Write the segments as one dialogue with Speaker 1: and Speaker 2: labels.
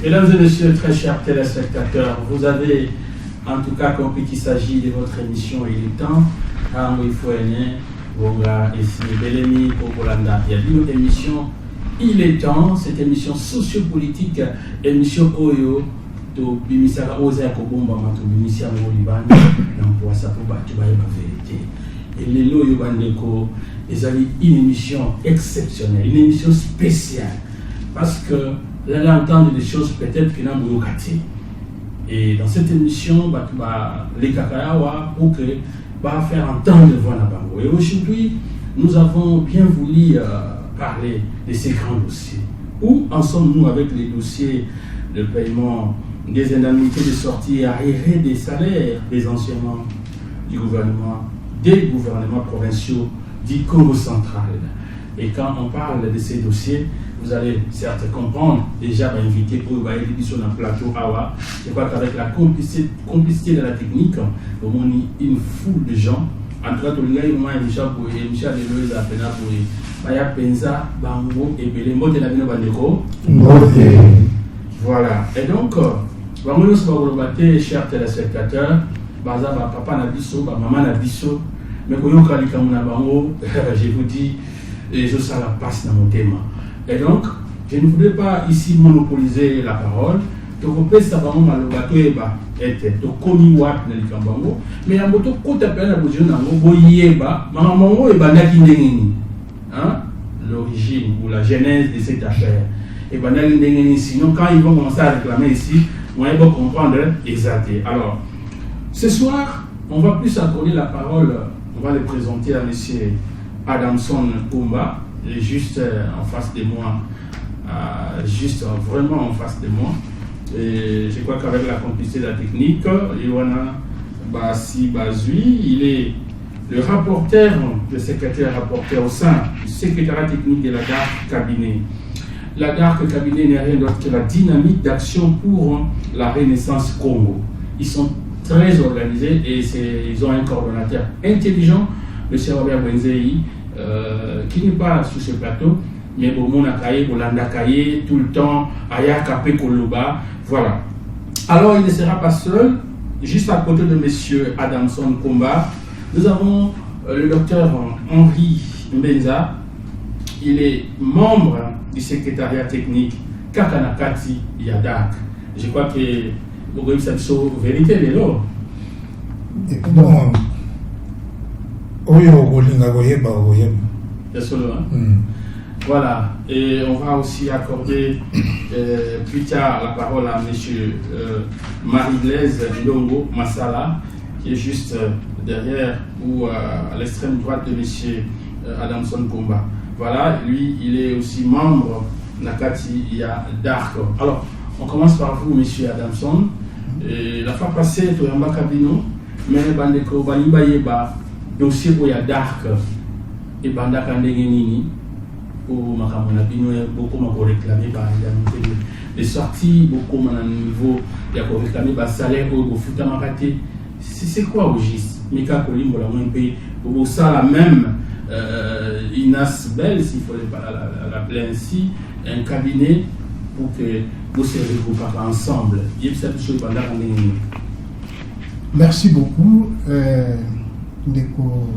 Speaker 1: Mesdames et messieurs, très chers téléspectateurs, vous avez en tout cas compris qu'il s'agit de votre émission Il est temps. Il faut Beleni Kokolanda. Il y a une émission Il est temps, cette émission sociopolitique, émission Oyo, de Bimisara Oza Kobomba, Mato Bimisia Moliban, pour ça pour battre la vérité. Et les Loyo Bandeko, ils avaient une émission exceptionnelle, une émission spéciale, parce que vous allez entendre des choses peut-être qui n'ont pas été. Et dans cette émission, les Kakayawa, pour que faire entendre voix la bango. Et aujourd'hui, nous avons bien voulu parler de ces grands dossiers. Où en sommes-nous avec les dossiers de paiement des indemnités de sortie arriérées des salaires des anciens membres du gouvernement, des gouvernements provinciaux du Congo central? Et quand on parle de ces dossiers, vous allez certes comprendre, déjà invité pour l'édition d'un plateau Awa. Je crois qu'avec la complicité de la technique, on a une foule de gens. En tout cas, tout le monde a Michel Deloise à Pena pour Baya Penza, Bango et Belembo de la Bino Bandeko. Voilà. Et donc, nous sommes chers téléspectateurs, Baza, papa Nabiso, maman Nabiso, mais quand je vous dis, je ça la passe dans mon thème. Et donc, je ne voudrais pas ici monopoliser la parole. Donc, on peut savoir que le bateau est bas, commis wap dans le Kambango, mais il y a un bateau qui est la position l'origine ou la genèse de cette affaire. Et sinon, quand ils vont commencer à réclamer ici, on va comprendre exactement. Alors, ce soir, on va plus accorder la parole, on va le présenter à M. Adamson Kumba. Juste en face de moi, juste vraiment en face de moi. Et je crois qu'avec la complicité de la technique, Yoana Bassi Bazui, il est le rapporteur, le secrétaire rapporteur au sein du secrétariat technique de la DARC cabinet. La DARC cabinet n'est rien d'autre que la dynamique d'action pour la Renaissance Congo. Ils sont très organisés et ils ont un coordonnateur intelligent, le M. Robert Benzei, qui n'est pas sur ce plateau, mais au Monakaye, au Landakaye, tout le temps, Aya Kapé Koloba, voilà. Alors il ne sera pas seul, juste à côté de M. Adamson Kumba, nous avons le docteur Henri Mbenza, il est membre du secrétariat technique Kakanakati Yadak. Je crois que vous voyez cette vérité, les lots. Voilà, et on va aussi accorder plus tard la parole à M. Marie-Blaise Ndongo Massala, qui est juste derrière ou à l'extrême droite de M. Adamson Kumba. Voilà, lui, il est aussi membre de la Nakati Yadak. Alors, on commence par vous, M. Adamson. Et la fois passée, tu as Kabino, mais Bandeko Banibayeba. Dossier pour la DARC et Banda Kandengeni pour Makamona Bino, beaucoup m'ont réclamé par les sorties, beaucoup m'ont niveau, il y a réclamé par salaire au Futamakate. C'est quoi au GIS? Mika Kolim pour la moins pays, pour ça la même Inas Bell, s'il faut l'appeler ainsi, un cabinet pour que vous servez vous parlez ensemble.
Speaker 2: Merci beaucoup. Ndeko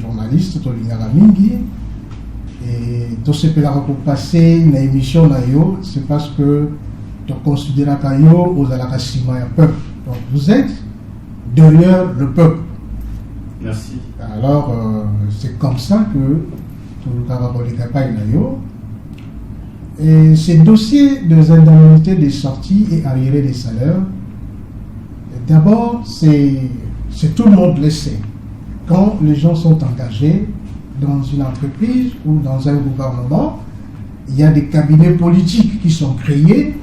Speaker 2: journaliste tolingaka mingi et tout ce que la passer dans l'émission c'est parce que tu considères que vous avez un peuple. Donc vous êtes derrière le peuple.
Speaker 1: Merci.
Speaker 2: Alors c'est comme ça que tout le et ces dossiers des indemnités des sorties et arriérés des salaires, d'abord c'est tout le monde le sait. Quand les gens sont engagés dans une entreprise ou dans un gouvernement, il y a des cabinets politiques qui sont créés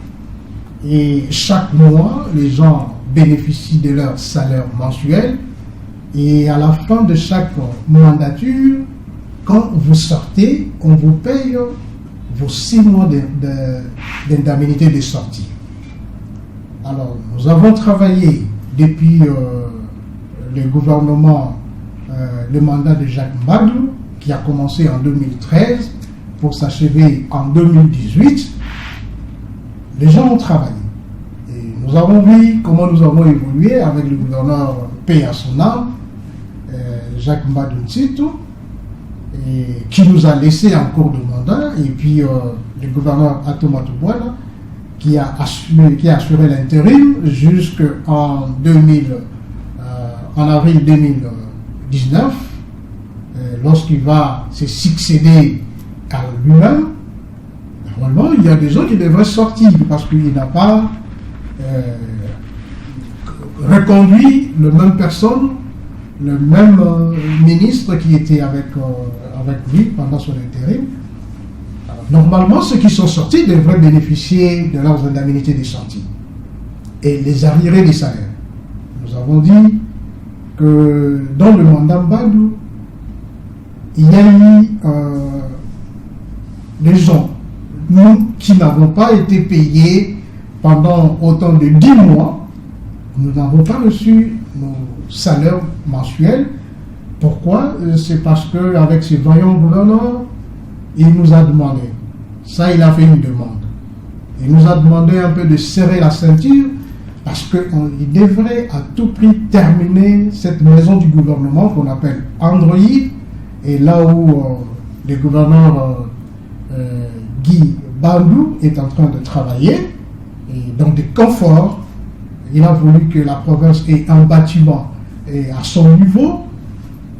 Speaker 2: et chaque mois, les gens bénéficient de leur salaire mensuel et à la fin de chaque mandature, quand vous sortez, on vous paye vos 6 mois d'indemnité de sortie. Alors, nous avons travaillé depuis le gouvernement, le mandat de Jacques Mbadou, qui a commencé en 2013 pour s'achever en 2018. les gens ont travaillé. Et nous avons vu comment nous avons évolué avec le gouverneur paix à son âme, Jacques Mbadou Ntito, qui nous a laissé en cours de mandat, et puis le gouverneur Atomatou Bouana, qui a assuré l'intérim jusqu'en en avril 2019, lorsqu'il va se succéder à lui-même. Normalement, il y a des gens qui devraient sortir parce qu'il n'a pas reconduit la même personne, le même ministre qui était avec lui pendant son intérim. Alors, normalement, ceux qui sont sortis devraient bénéficier de leurs indemnités de sortie et les arriérés des salaires. Nous avons dit que dans le mandat Mbadou, il y a eu des gens, nous qui n'avons pas été payés pendant autant de 10 mois, nous n'avons pas reçu nos salaires mensuels. Pourquoi? C'est parce qu'avec ces vaillants gouverneurs, il nous a demandé, ça il a fait une demande, il nous a demandé un peu de serrer la ceinture parce qu'il devrait à tout prix terminer cette maison du gouvernement qu'on appelle Android, et là où le gouverneur Guy Bandou est en train de travailler, et dans des conforts, il a voulu que la province ait un bâtiment à son niveau,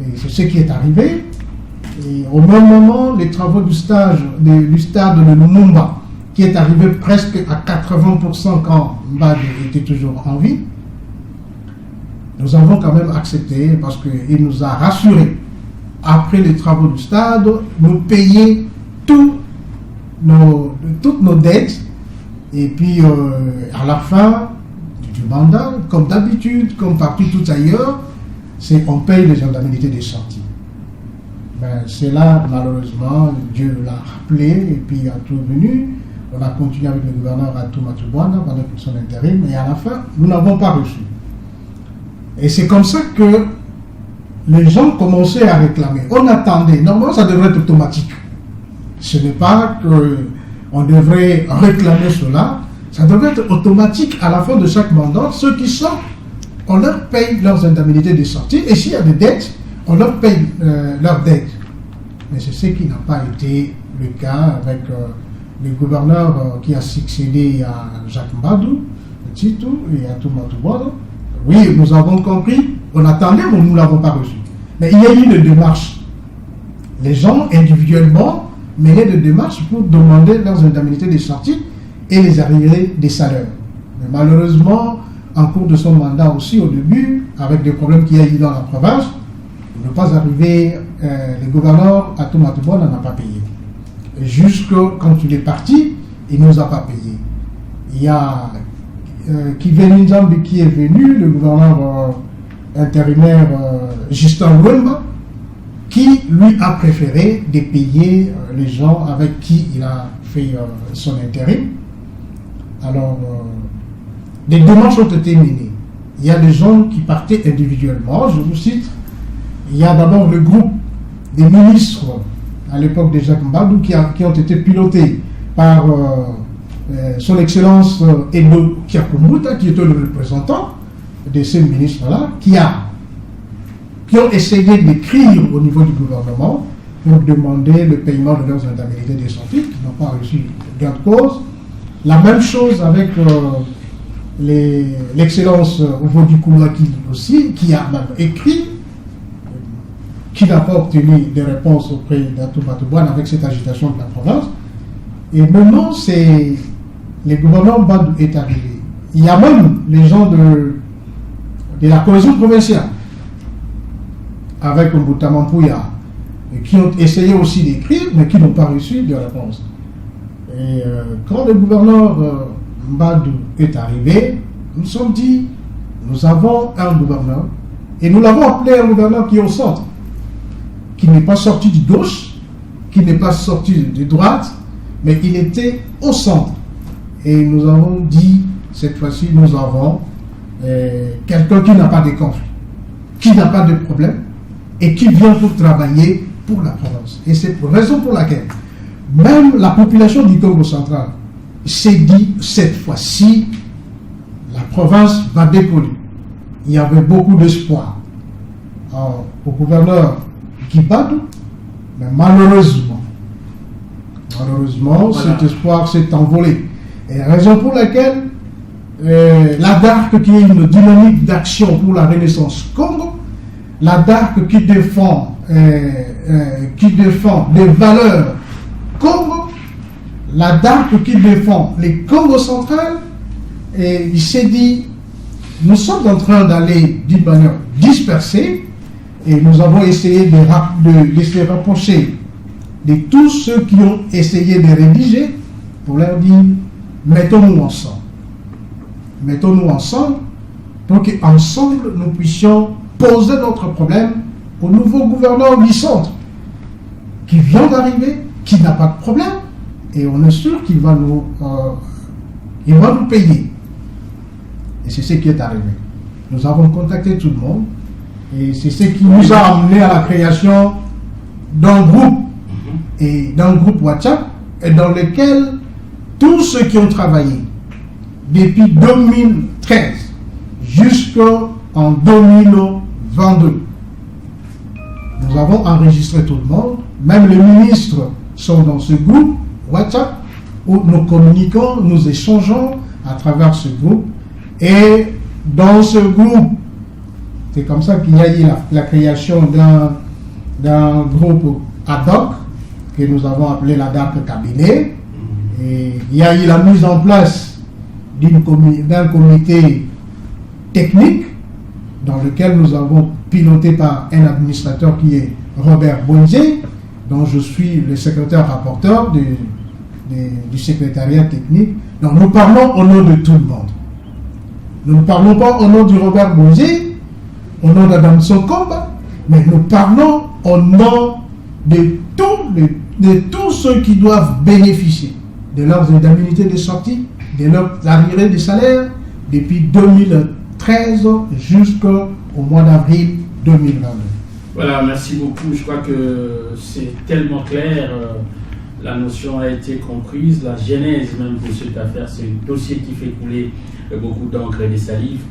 Speaker 2: et c'est ce qui est arrivé. Et au même moment, les travaux du stade de Lumumba, qui est arrivé presque à 80% quand Mbadou était toujours en vie, nous avons quand même accepté parce qu'il nous a rassuré. Après les travaux du stade, nous payer toutes nos dettes, et puis à la fin du mandat, comme d'habitude, comme partout tout ailleurs, on paye les indemnités de sortie. Ben, c'est là, malheureusement, Dieu l'a rappelé, et puis a tout venu. On a continué avec le gouverneur Atomatou Bouana pendant son intérim, et à la fin, nous n'avons pas reçu. Et c'est comme ça que les gens commençaient à réclamer. On attendait. Normalement, ça devrait être automatique. Ce n'est pas qu'on devrait réclamer cela. Ça devrait être automatique à la fin de chaque mandat. Ceux qui sortent, on leur paye leurs indemnités de sortie. Et s'il y a des dettes, on leur paye leurs dettes. Mais c'est ce qui n'a pas été le cas avec le gouverneur qui a succédé à Jacques Mbadou Ntito et à Atomatou Bouana. Oui, nous avons compris, on attendait, mais nous ne l'avons pas reçu. Mais il y a eu une démarche. Les gens, individuellement, menaient des démarches pour demander leurs indemnités de sortie et les arriérés des salaires. Mais malheureusement, en cours de son mandat aussi, au début, avec des problèmes qu'il y a eu dans la province, il n'est pas arrivé, le gouverneur Atomatou Bouana n'a pas payé. Jusque quand il est parti, il ne nous a pas payé. Il y a Kiveli Nzambi qui est venu, le gouverneur intérimaire Justin Wemba, qui lui a préféré de payer les gens avec qui il a fait son intérim. Alors, des démarches ont été menées. Il y a des gens qui partaient individuellement, je vous cite. Il y a d'abord le groupe des ministres à l'époque de Jacques Mbadou qui ont été pilotés par son Excellence Edo Kiakumuta, qui était le représentant de ces ministres-là, qui ont essayé d'écrire au niveau du gouvernement pour demander le paiement de leurs indemnités de sortie, qui n'ont pas reçu gain de cause. La même chose avec l'excellence Ovodi Koulaki aussi, qui a même écrit, qui n'a pas obtenu de réponse auprès d'Atomatou Bouana avec cette agitation de la province. Et maintenant, c'est le gouvernement Mbadou est arrivé. Il y a même les gens de la cohésion provinciale, avec Mbuta Mampouya, qui ont essayé aussi d'écrire, mais qui n'ont pas reçu de réponse. Et quand le gouverneur Mbadou est arrivé, nous nous sommes dit, nous avons un gouverneur, et nous l'avons appelé un gouverneur qui est au centre, qui n'est pas sorti du gauche, qui n'est pas sorti de droite, mais il était au centre. Et nous avons dit, cette fois-ci, nous avons quelqu'un qui n'a pas de conflit, qui n'a pas de problème, et qui vient pour travailler pour la province. Et c'est pour raison pour laquelle même la population du Congo central s'est dit, cette fois-ci, la province va décoller. Il y avait beaucoup d'espoir au gouverneur Guibadou, mais malheureusement, voilà, cet espoir s'est envolé. Et la raison pour laquelle la DARC, qui est une dynamique d'action pour la Renaissance Congo, la DARC qui défend des valeurs Congo, la DARC qui défend les Congo centrales, et il s'est dit, nous sommes en train d'aller d'une manière dispersée, et nous avons essayé de se rapprocher de tous ceux qui ont essayé de rédiger pour leur dire, mettons-nous ensemble. Mettons-nous ensemble pour qu'ensemble nous puissions poser notre problème au nouveau gouverneur du centre qui vient d'arriver, qui n'a pas de problème, et on est sûr qu'il va nous payer. Et c'est ce qui est arrivé. Nous avons contacté tout le monde, et c'est ce qui nous a amené à la création d'un groupe, et d'un groupe WhatsApp, et dans lequel tous ceux qui ont travaillé depuis 2013 jusqu'en 2022, nous avons enregistré tout le monde, même les ministres sont dans ce groupe WhatsApp où nous communiquons, nous échangeons à travers ce groupe. Et dans ce groupe, c'est comme ça qu'il y a eu la création d'un groupe ad hoc que nous avons appelé la DARC Cabinet. Et il y a eu la mise en place d'un comité technique dans lequel nous avons piloté par un administrateur qui est Robert Bonzé, dont je suis le secrétaire rapporteur du secrétariat technique. Donc nous parlons au nom de tout le monde. Nous ne parlons pas au nom du Robert Bonzé, au nom d'Adam Sokomba, mais nous parlons au nom de tous ceux qui doivent bénéficier de leurs indemnités de sortie, de leurs arriérés de salaire depuis 2013 jusqu'au mois d'avril 2022.
Speaker 1: Voilà, merci beaucoup. Je crois que c'est tellement clair. La notion a été comprise, la genèse même de cette affaire, c'est un dossier qui fait couler beaucoup d'encre et de salive.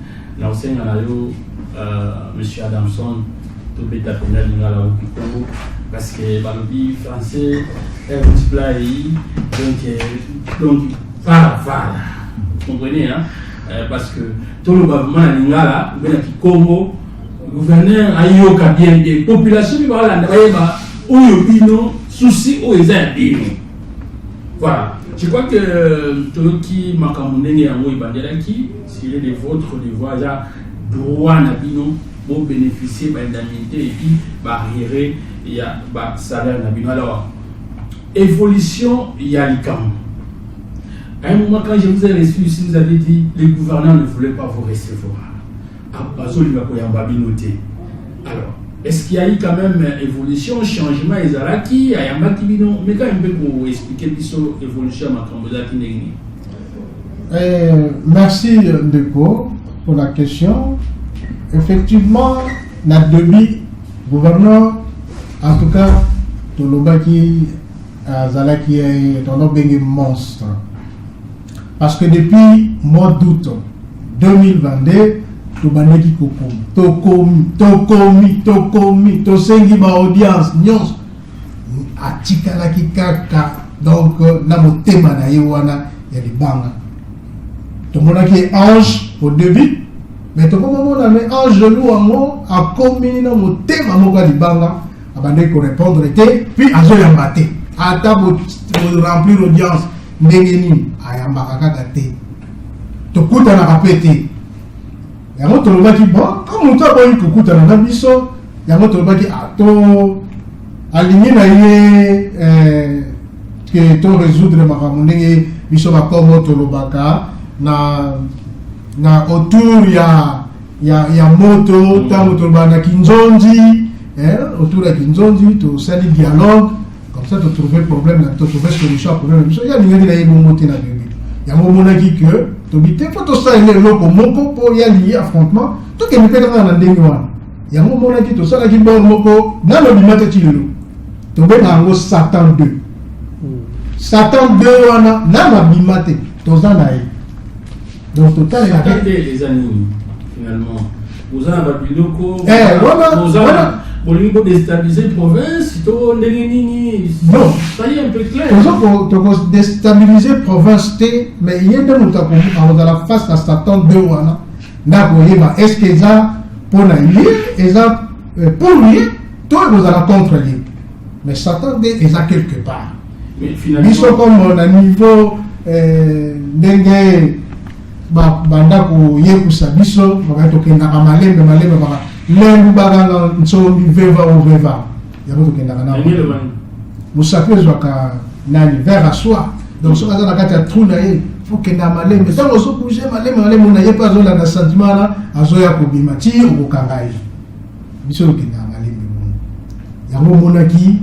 Speaker 1: L'enseigne à M. Adamson, tout bêta pénal dans la Congo, parce que le français est multiplié, donc voilà, vous comprenez, hein? Parce que tout le gouvernement à Lingala, le Congo, le gouverneur a eu bien des populations qui vont à la où il y a souci où ils ont. Voilà. Je crois que tout qui m'a commandé à moi, s'il est des vôtres, des voisins, droit à pour bénéficier de l'indemnité et puis barriérer il y a salaire. Alors, évolution, il y a le camp. À un moment, quand je vous ai reçu ici, vous avez dit les gouvernants ne voulaient pas vous recevoir. Alors, est-ce qu'il y a eu quand même évolution, changement, Ezalaki, Ayambaki Bino? Mais quand même, pour expliquer l'évolution à Makambozaki Negni.
Speaker 2: Merci Ndeko pour la question. Effectivement, notre début, gouverneur, en tout cas, Tolobaki, Zalaki est un monstre. Parce que depuis mois d'août 2022, Tobaneki Tokomi, Tosengi ma audience, Nyons, Atikala Kikaka, donc, Namotema na Yewana, il y a des bangs. Tomonaki ange au début, mais tout le monde a mis ange de loup à commis dans mon thème à mon gars du banga, abandonné pour répondre, puis à Zoyambate, à table pour remplir l'audience, Nengeni, à Yambaka Gate. Tout coup, t'en as répété. Il y a un autre qui bon, comme on t'a pas eu coucou, t'en as mis ça, il y a un autre qui a tout aligné que tout résoudre le Maramoné, Bishop comme Tolobaka. Na autour il y a moto tant na Kinzonzi autour de Kinzonzi tu sali dialogue comme ça tu trouver problème là tu trouver solution problème il y a l'idée là il monter na bébé il y a moment là qui que tu bité pour tout ça il est là pour mon pour y aller affrontement tout que me peut dans la ndenge wana il y a moment là qui tout ça là qui bon moko dans le limite tu le tu ben en Satan 2 Satan 2 wana na mabima te toza na ye. Donc total
Speaker 1: les animaux finalement. Vous avez un biloko.
Speaker 2: Voilà.
Speaker 1: Pour déstabiliser la province, non. Ça y est un peu clair.
Speaker 2: Pour déstabiliser la province, mais il y a des gens qui la face à Satan 2 wana. Est-ce que ça pour lui, pour lui, toi vous allez contre lui. Mais Satan 2 est là quelque part.
Speaker 1: Mais finalement,
Speaker 2: ils sont comme à niveau banda ko yekusa biso bakatokenda ka malembe baka lembu baganga nsombi veva o veva yabo tokenda kana musafi zwaka nani vers à soi donc so kaza na kati ya trou na ye faut kenda malembe tango so bouger malembe na ye pas zola na sentiment na azoya ko bima ti o kangai biso kenda malembe yango monaki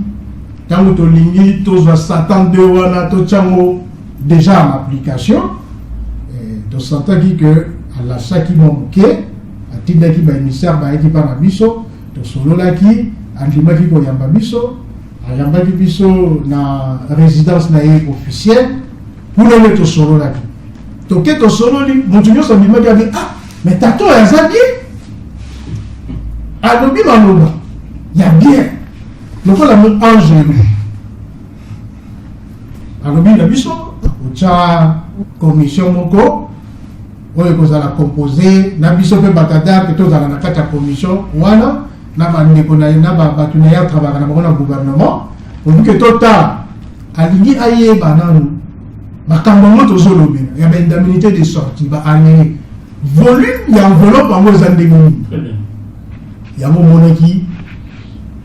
Speaker 2: tango to lingi to za Satan 2 wana to chango déjà en application. Donc, c'est que à la chaki moké, à titre qui va émissaire, va être par abisso, donc solo là qui, à l'ima qui va yamba bisso, à yamba qui bisso na résidence na officielle, pour le mettre solo là qui. Donc, qu'est-ce que solo li, mon tuyo sa l'ima qui a dit, ah, mais tato ya zadi, à l'obi manoba, y a bien, donc on a mon ange, à l'obi la bisso, au tcha commission moko, oyo kozala composé na biso pe batata pe tozala na kati ya commission wana na bandeko na bato na ya travailler na bango na gouvernement pour que tota alingi ayeba nanu makambo ngo tozolobela ya baindemnité de sortie baannée volume ya enveloppe yango eza ndenge nini yango monaki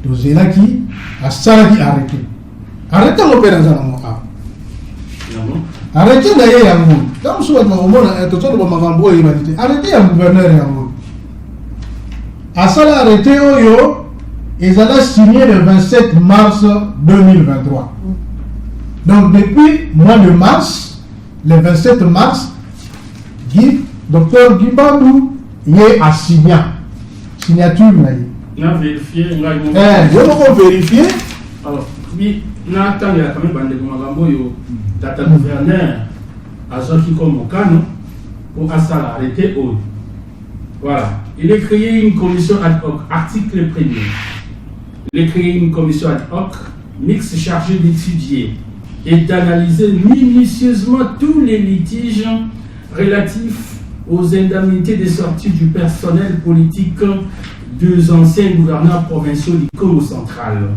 Speaker 2: tozelaki asalaki arrêté ngo mpe naza nango awa arrêtez d'ailleurs yango tant soit au monde tout ça de makambo et vanité arrêtez ya gouverneur yango asala arrêté oyo ezala signé le 27 mars 2023 donc depuis mois de mars le 27 mars docteur Gibandou yé a signature na yi
Speaker 1: na vérifier
Speaker 2: yo vérifier
Speaker 1: alors oui na quand il y a quand même bande makambo yo tata gouverneur azoki comme Okano pour asala arrêté haut. Voilà. Il est créé une commission ad hoc, article 1er. Il est créé une commission ad hoc, mixte chargée d'étudier et d'analyser minutieusement tous les litiges relatifs aux indemnités de sortie du personnel politique des anciens gouverneurs provinciaux du Congo central.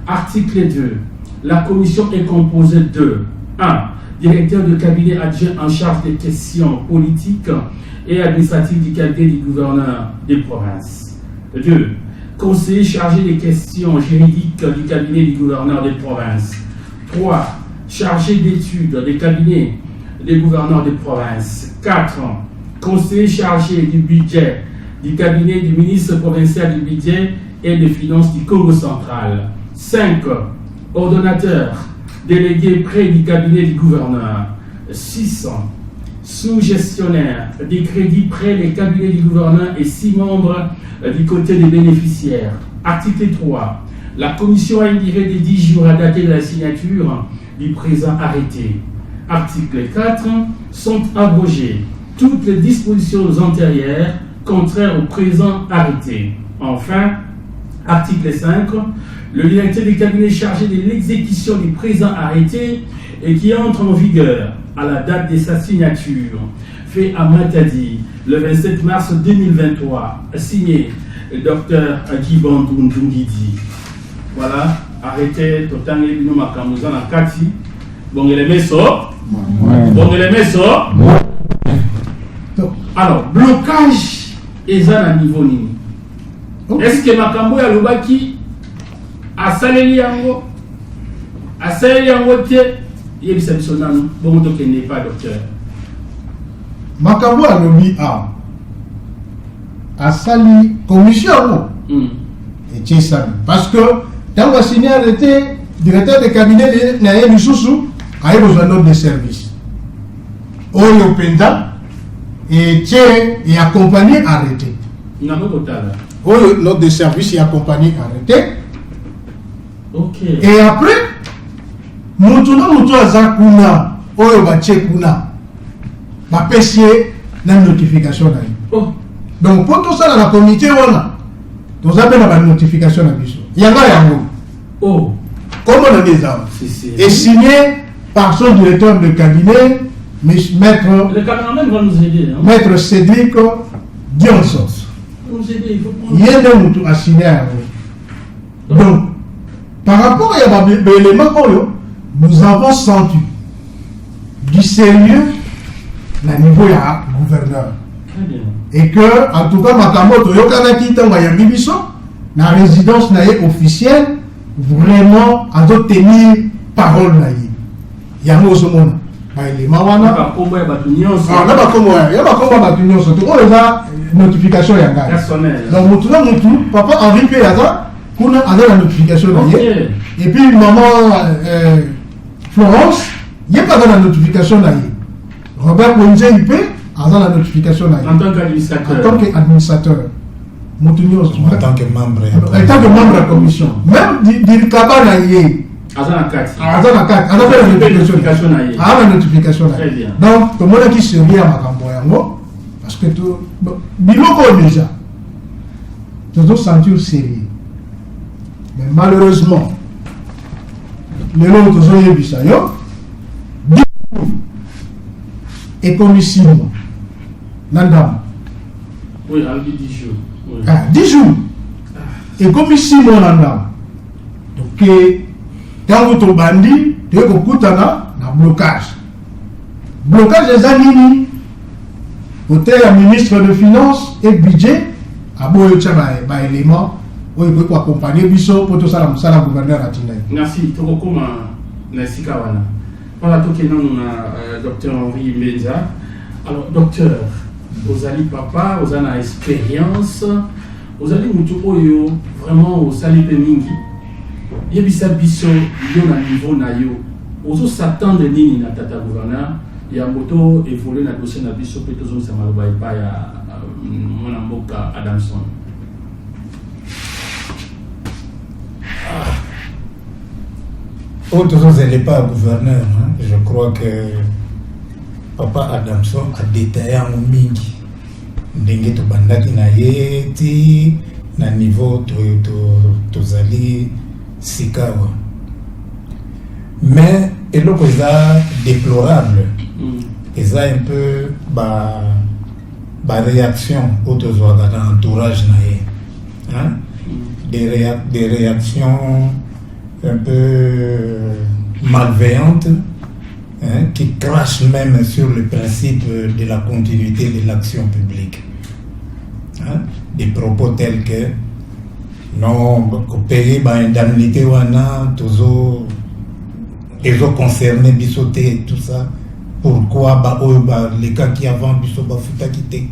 Speaker 1: Article 2. La commission est composée de 1. Directeur de cabinet adjoint en charge des questions politiques et administratives du cabinet du gouverneur des provinces. 2. Conseiller chargé des questions juridiques du cabinet du gouverneur des provinces. 3. Chargé d'études des cabinets des gouverneurs des provinces. 4. Conseiller chargé du budget du cabinet du ministre provincial du budget et des finances du Congo central. 5. Ordonnateur délégué près du cabinet du gouverneur. 6. Sous-gestionnaire des crédits près des cabinets du gouverneur et 6 membres du côté des bénéficiaires. Article 3. La commission a une durée de 10 jours à dater de la signature du présent arrêté. Article 4. Sont abrogées toutes les dispositions antérieures contraires au présent arrêté. Enfin, article 5. Le directeur du cabinet chargé de l'exécution du présent arrêté et qui entre en vigueur à la date de sa signature, fait à Matadi le 27 mars 2023, signé Dr. Gibandou Ndungidi. Voilà, arrêté, Totangé Bino Makamuza na Kati. Bon, les messo. Bon, les messo. Alors, blocage est à niveau nini. Est-ce que Makambo ya Lubaki asaleli yango te yebisa biso nanu bongo tokende pas docteur
Speaker 2: Makambo alobi a asali commission et tchesami parce que dans le signé arrêté directeur de cabinet na ye lisusu aye besoin de service oyo penda et tche et accompagné arrêté oyo note de service et accompagné arrêté.
Speaker 1: Ok.
Speaker 2: Et après, Mutuno mutu aza kuna, oyo bache kuna. Ba pesier na notification na.
Speaker 1: Oh.
Speaker 2: Donc pour tout ça dans la comité wana, nous avons la notification na biso. Yanga yango.
Speaker 1: Oh.
Speaker 2: Comment on a dit ça? Et signé par son directeur de cabinet, maître.
Speaker 1: Le caméraman va nous aider. Hein?
Speaker 2: Maître Cédric Dionso.
Speaker 1: Nous aider, il faut prendre.
Speaker 2: Il y a des gens signé à vous. Donc, par rapport à l'élément, nous avons senti du sérieux au niveau du gouverneur.
Speaker 1: Très bien.
Speaker 2: Et que, en tout cas, Makamoto, Yokanaki, Tangayabi Biso, la résidence officielle, vraiment, à tenir parole. Il y a un monde. Il y a une notification. Donc, papa Henri Péaza, on a la notification. Et puis, maman Florence, il n'y a pas de la notification. Robert Ponze, il peut avoir la notification.
Speaker 1: En tant qu'administrateur.
Speaker 2: En tant qu'administrateur. En
Speaker 3: tant que membre.
Speaker 2: En tant que membre de la commission. Même du cabane.
Speaker 1: Azana 4.
Speaker 2: Azana 4. Azana la notification. La notification.
Speaker 1: Très bien.
Speaker 2: Donc, tout le monde qui se rit à Makamboyango, parce que tout. Biloko déjà. Tout le sentir sérieux. Mais malheureusement, les gens qui ont vu ça, et comme ici, Nandam.
Speaker 1: Oui, avec 10 jours. Oui.
Speaker 2: 10 jours. Et comme ici, Nandam. Donc, quand vous êtes bandit, vous avez un blocage. Blocage des années. Vous êtes un ministre de Finances et budget. À vous avez un élément. Vous pouvez accompagner Bisso pour tout ça, le gouverneur à Tinay.
Speaker 1: Merci. Tokokoma Nasikawana. Voilà, tout le monde a docteur Henri Menza. Alors, docteur, vous allez papa, vous avez une expérience, vous allez vraiment au salipé mingi. Yebisa biso yo na niveau na yo ozo s'attendre nini na tata gouverneur ya moto évoluer na dossier na biso pe tozo sa maloba pa ya mona mboka Adamson.
Speaker 3: Autres n'est pas gouverneur, hein. Je crois que papa Adamson a détaillé en mingi ndenge to bandaki na yeti na niveau to zali Sikawa. Mais et là déplorable, ils a un peu réaction autour de l'entourage hein? Des réactions un peu malveillantes, hein? Qui crachent même sur le principe de la continuité de l'action publique, hein? Des propos tels que non, payer l'indemnité wana, les autres concernés, bisoté, tout ça. Pourquoi les cas qui avant biso bafuta quitté?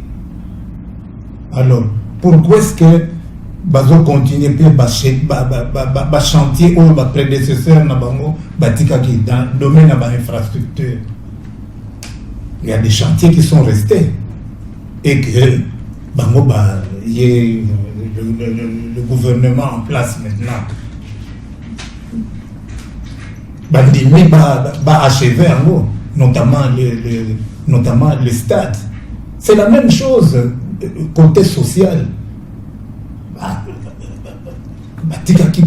Speaker 3: Alors, pourquoi est-ce que bazo continuer à chantier ou ba prédécesseur na bango batika qui dans le domaine de l'infrastructure? Il y a des chantiers qui sont restés et que bango le gouvernement en place maintenant bandimi achever en gros, notamment le stade. C'est la même chose côté social. Batika qui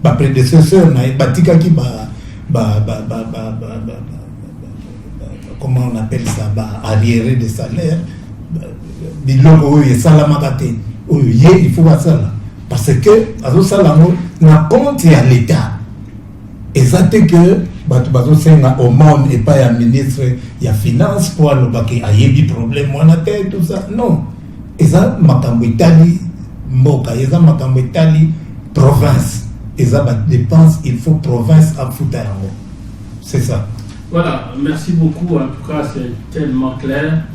Speaker 3: prédécesseur batika qui comment on appelle ça, arriéré de salaire, biloko et salamakate. Il faut voir ça là. Parce que on a compte à l'État. Et ça fait que au monde et pas à ministre il y a finance pour le baquet a des problèmes monétaires tout ça. Non. Et ça makambo Italie mboka, et ça makambo Italie province. Et ça dépense, il faut province à foutre. C'est ça.
Speaker 1: Voilà, merci beaucoup. En tout cas, c'est tellement clair.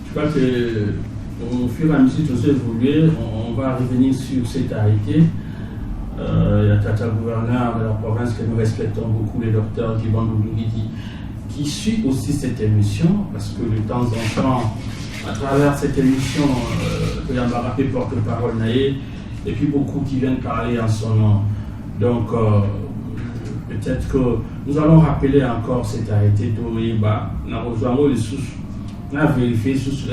Speaker 1: Je crois que au fur et à mesure que ça évolue, on va revenir sur cette arrêté. La tata gouverneur de la province que nous respectons beaucoup, les docteurs qui suit aussi cette émission, parce que de temps en temps, à travers cette émission, de la Marapé porte-parole Naé, et puis beaucoup qui viennent parler en son nom. Donc, peut-être que nous allons rappeler encore cet arrêté de Oeba. Nous avons rejoint les sous. Nous avons vérifié sous sous.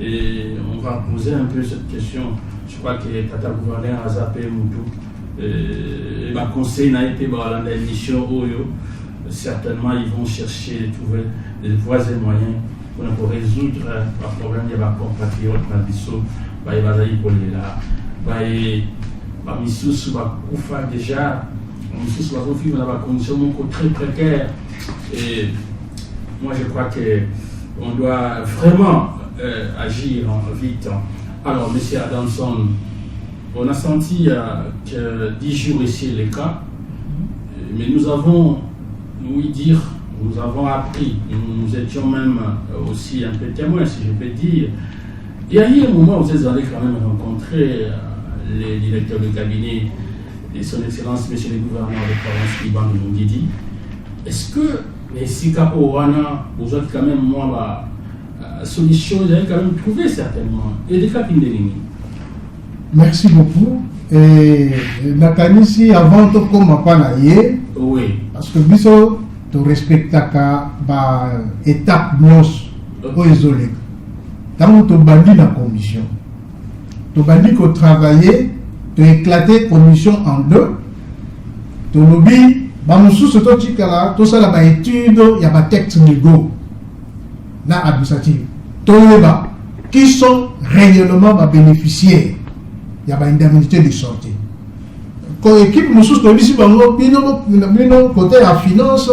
Speaker 1: Et on va poser un peu cette question. Je crois que Tata gouverneur a zappé Moutou. Et ma conseil n'a été dans l'émission Oyo. Certainement, ils vont chercher et trouver des voies et moyens pour résoudre le problème de la compatriote dans l'issue. Il va y pour les là. Missous va couper déjà. Missous va vivre dans des conditions très précaires. Et moi, je crois qu'on doit vraiment agir vite. Alors, M. Adamson, on a senti que 10 jours ici les cas, mais nous avons, nous avons appris, nous étions même aussi un peu témoins, si je peux dire. Il y a eu un moment où vous êtes allés quand même rencontrer les directeurs de cabinet de son Excellence, M. le gouverneur de province, Iban Mungidi. Est-ce que les Sikapo Wana, vous êtes quand même, moi, solution, vous avez quand même trouvé certainement. Et des cas qui
Speaker 2: Merci beaucoup. Et Nakanisi, avant de commencer,
Speaker 1: oui.
Speaker 2: Parce que biso tu respectes la étape pour isoler. Quand tu bandis la commission, tu bandis qu'on travailler, tu éclater la commission en deux, tu lobby, tout ça là, étude, il y a des textes légaux, administratifs. Qui sont réellement bénéficiaires. Il y a une indemnité de sortie. Quand l'équipe nous soutient ici, côté la finance,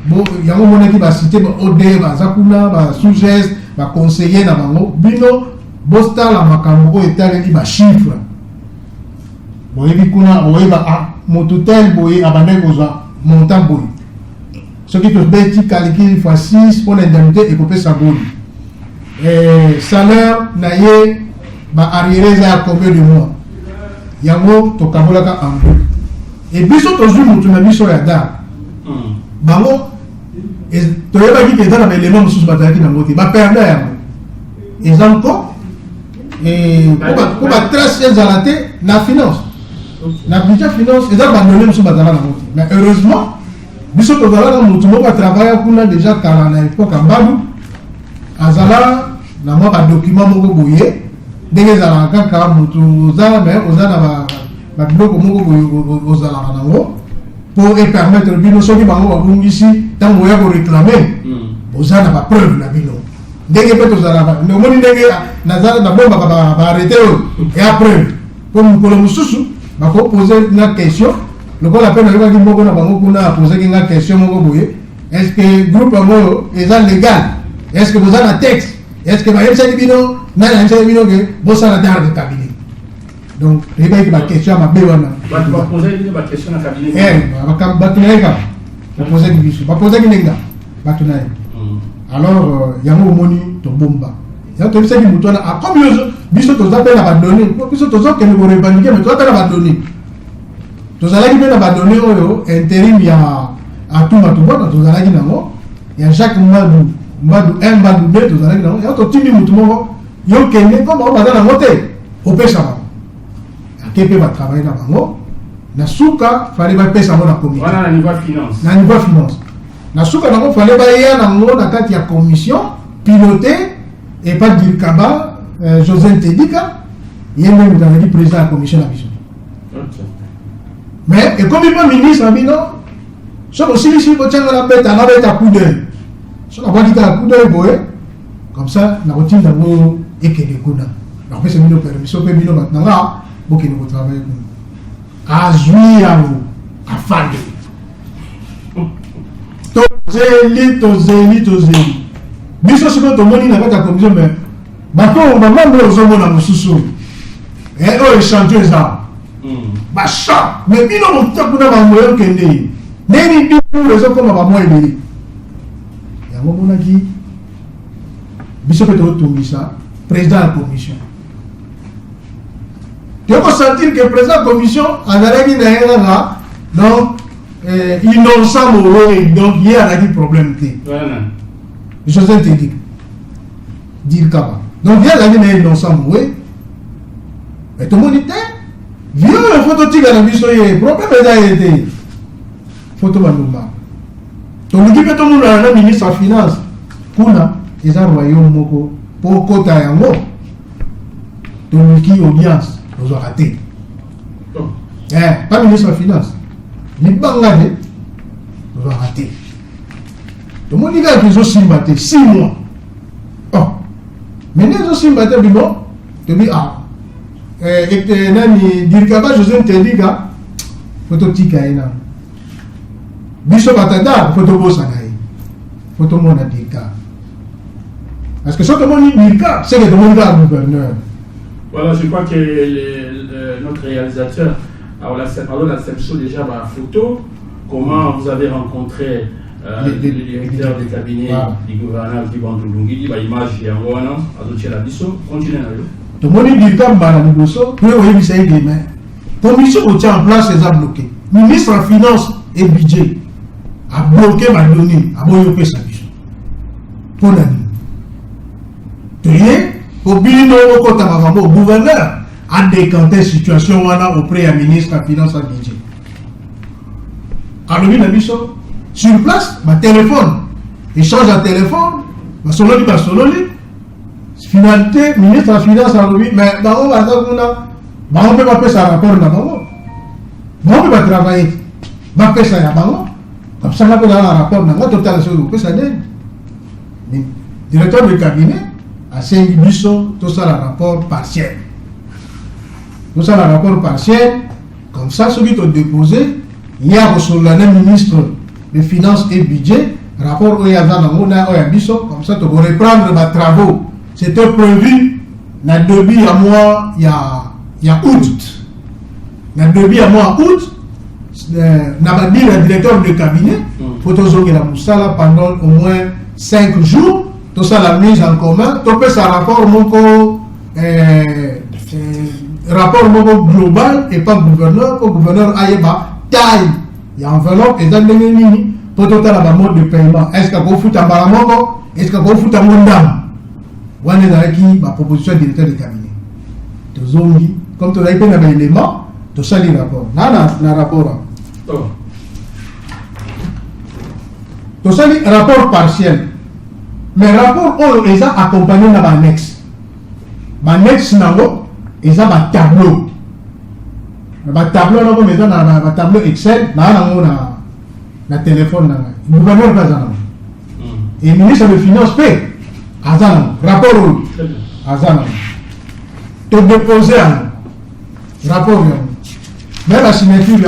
Speaker 2: il y a un moment qui va citer OD, Zakuna, Sous-Gest, conseiller, Bino, Bosta, la Makambo, et tel, il va chiffre. Bon, il y a mon total, il y a montant. Ce qui peut être calculé fois 6 pour l'indemnité et couper sa boule. Salaire, naïe, arriéré à combien de mois? Yango, to kabolaka en deux. Et biso to zoom, tu n'as mis sur la dame. Bango, et tu as dit que dans l'élément sous bataille qui n'a pas été, perdre yango. Et encore, et pour la tracer dans la tête, la finance. La budget finance, et ça va donner sous bataille. Mais heureusement, biso to dans le monde, va travailler pour déjà car à l'époque en Badou. Azala, na moi ba document moko boye, ndenge za la kaka mutu za mais ozana ba biloko moko ozala nango pour permettre bino soki bango babungisi tango ya ko réclamer ozana ba preuve na bino ndenge pe tozala ba nomoni ndenge nazala na bomba ba arrêter et après pour mukolo mususu ba ko poser une question le ko la peine na ki moko na bango kuna poser une question moko boye est-ce que groupe bango est légal? Est-ce que vous avez un texte? Est-ce que vous avez un bino? Non, il y a un bino que vous avez un cabinet. Donc, il y a une question à ma béwana.
Speaker 1: Tu vas poser une question à la cabinet.
Speaker 2: Je vais poser une question. Je vais poser une question. Alors, il y a un moment de bomba. Il y a un question qui me donne. Comme nous sommes abandonnés, nous sommes revendiqués, mais nous sommes abandonnés. Nous allons abandonner intérim, il y a à tout, nous allons il y a chaque mois Mbadou 1, Mbadou 2, tout ça, il y a un petit peu de monde, il y a un peu comme on va dans la montée, au pêche à Képe va travailler dans le monde, Nasuka, il fallait pas payer ça dans la commission.
Speaker 1: Voilà, la niveau finance.
Speaker 2: La niveau finance. Nasuka, il fallait pas y aller dans le monde, il y a commission, pilotée, et pas dire Kaba, José Tedika, il y a même dans le président de la commission de la vision. Mais, et comme il peut ministre, il dit non, c'est aussi ici, il faut tenir la bête, on avait un coup d'œil. Si on a dit un coup d'œil, comme ça, on a retenu dans le Ekele-Kuna. Alors, c'est une permission, on peut dire maintenant là, pour qu'il nous travaille. À jouer à vous, à faire. Tozeli. Biso siko to moni na kata commission mais bato on va même ozomo na mususu. Et eux échanger ça. Ba cha, mais bino mo takuna ba moyo kende. Neni bi pour les autres comme ba moyo ele. Ya mo mona ki biso peut to ça président de la commission. Tu peux sentir que le président de la commission a dit là donc innocent donc il y a un problème. Je sais te dire. Dire Kaba. Donc il y a un innocent Mais tout le monde dit, viens, il faut que tu aies la vie, le problème est été. Photo Manouma. Donc, l'équipe est tout le monde à la ministre de la Finance. Kuna, ils ont royaume moko. Pour Kota Yango. Donc, l'équipe audience, nous avons raté. Pas ministre de la Finance. Les Bangladais, nous avons raté. Tout le monde dit qu'ils ont simbaté 6 mois. Oh. Maintenant, ils ont simbaté, bon, tu dis, ah. Et nani dirkaba José Tedika photo tika ina biso batata photo bosa nai photo mona dirka parce que ce que mon dirka c'est que tout le monde a gouverneur.
Speaker 1: Voilà, je crois que notre réalisateur a l'acception déjà la photo, comment vous avez rencontré le directeur de cabinet du gouverneur du Bandolungi, l'image de Angoana, Azotia Labiso, continuez à le.
Speaker 2: Tout le monde dit que Mbala Niboso, puis oui, il s'est dit, mais commission qui tient en place les a bloqués. Ministre en finance et budget a bloqué ma donnée, a bloqué sa vision. Pour l'année. Tu sais, pour bien le gouverneur a décanté la situation auprès du ministre en finance et budget. Alors, il a dit sur place, ma téléphone, échange à téléphone, ma sonoli, finalité, ministre de la Finance a dit, mais on ne peut pas faire ça rapport là, on ne peut pas travailler, on va faire ça là, comme ça, on peut avoir un rapport, on total sur le ça donne. Le directeur du cabinet a signé tout ça, le rapport partiel. Tout ça, le rapport partiel, comme ça, ceux qui ont déposé, il y a sur le ministre des Finances et Budget, rapport où il y a comme ça, tu vas reprendre mes travaux. C'était prévu dans le début à moi, il y a août. Dans le début à moi, août, n'a dit le directeur du cabinet, il faut que la moussala pendant au moins 5 jours, tout ça la mise en commun, tout ça rapport global et pas gouverneur, pour gouverneur aïeba taille. Il y a enveloppe et dans les lignes, pour tout la mode de paiement. Est-ce que vous foutez un baramongo? Est-ce que vous foutez un mondam? On est dans la proposition du directeur de cabinet. Comme tu as dit, un élément, tu as le rapport. Non, rapport. Tu as le rapport partiel. Mais le rapport, ils ont accompagné dans l'annexe. L'annexe, ils ont un tableau. Le tableau, ils ont un tableau Excel, dans le téléphone. Le gouverneur va dans et le ministre des Finances fait. Azan, rapport Azan. Tu déposer un rapport. Mais la signature,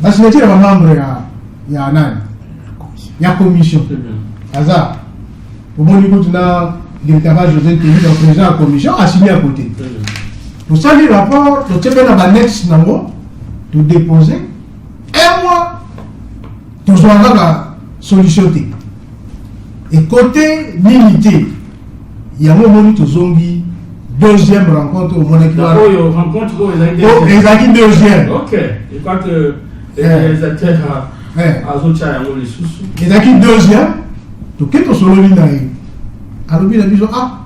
Speaker 2: la signature est un membre, il y a une commission. Azan. Au moment où tu as le travail José Théry, le président de la commission, a signé à côté. Pour ça, le rapport, tu as dans l'annexe, tu déposer. Un mois, tu as la solution. Et côté militaire, il y a un moment où Zongi, deuxième rencontre au monétaire.
Speaker 1: Ils ont
Speaker 2: deuxième.
Speaker 1: Ok, je crois que les réalisateurs à Zocha et les sous-sous.
Speaker 2: Ils ont deuxième. Donc, qu'est-ce que solo l'ina est? Alors, il a dit, ah,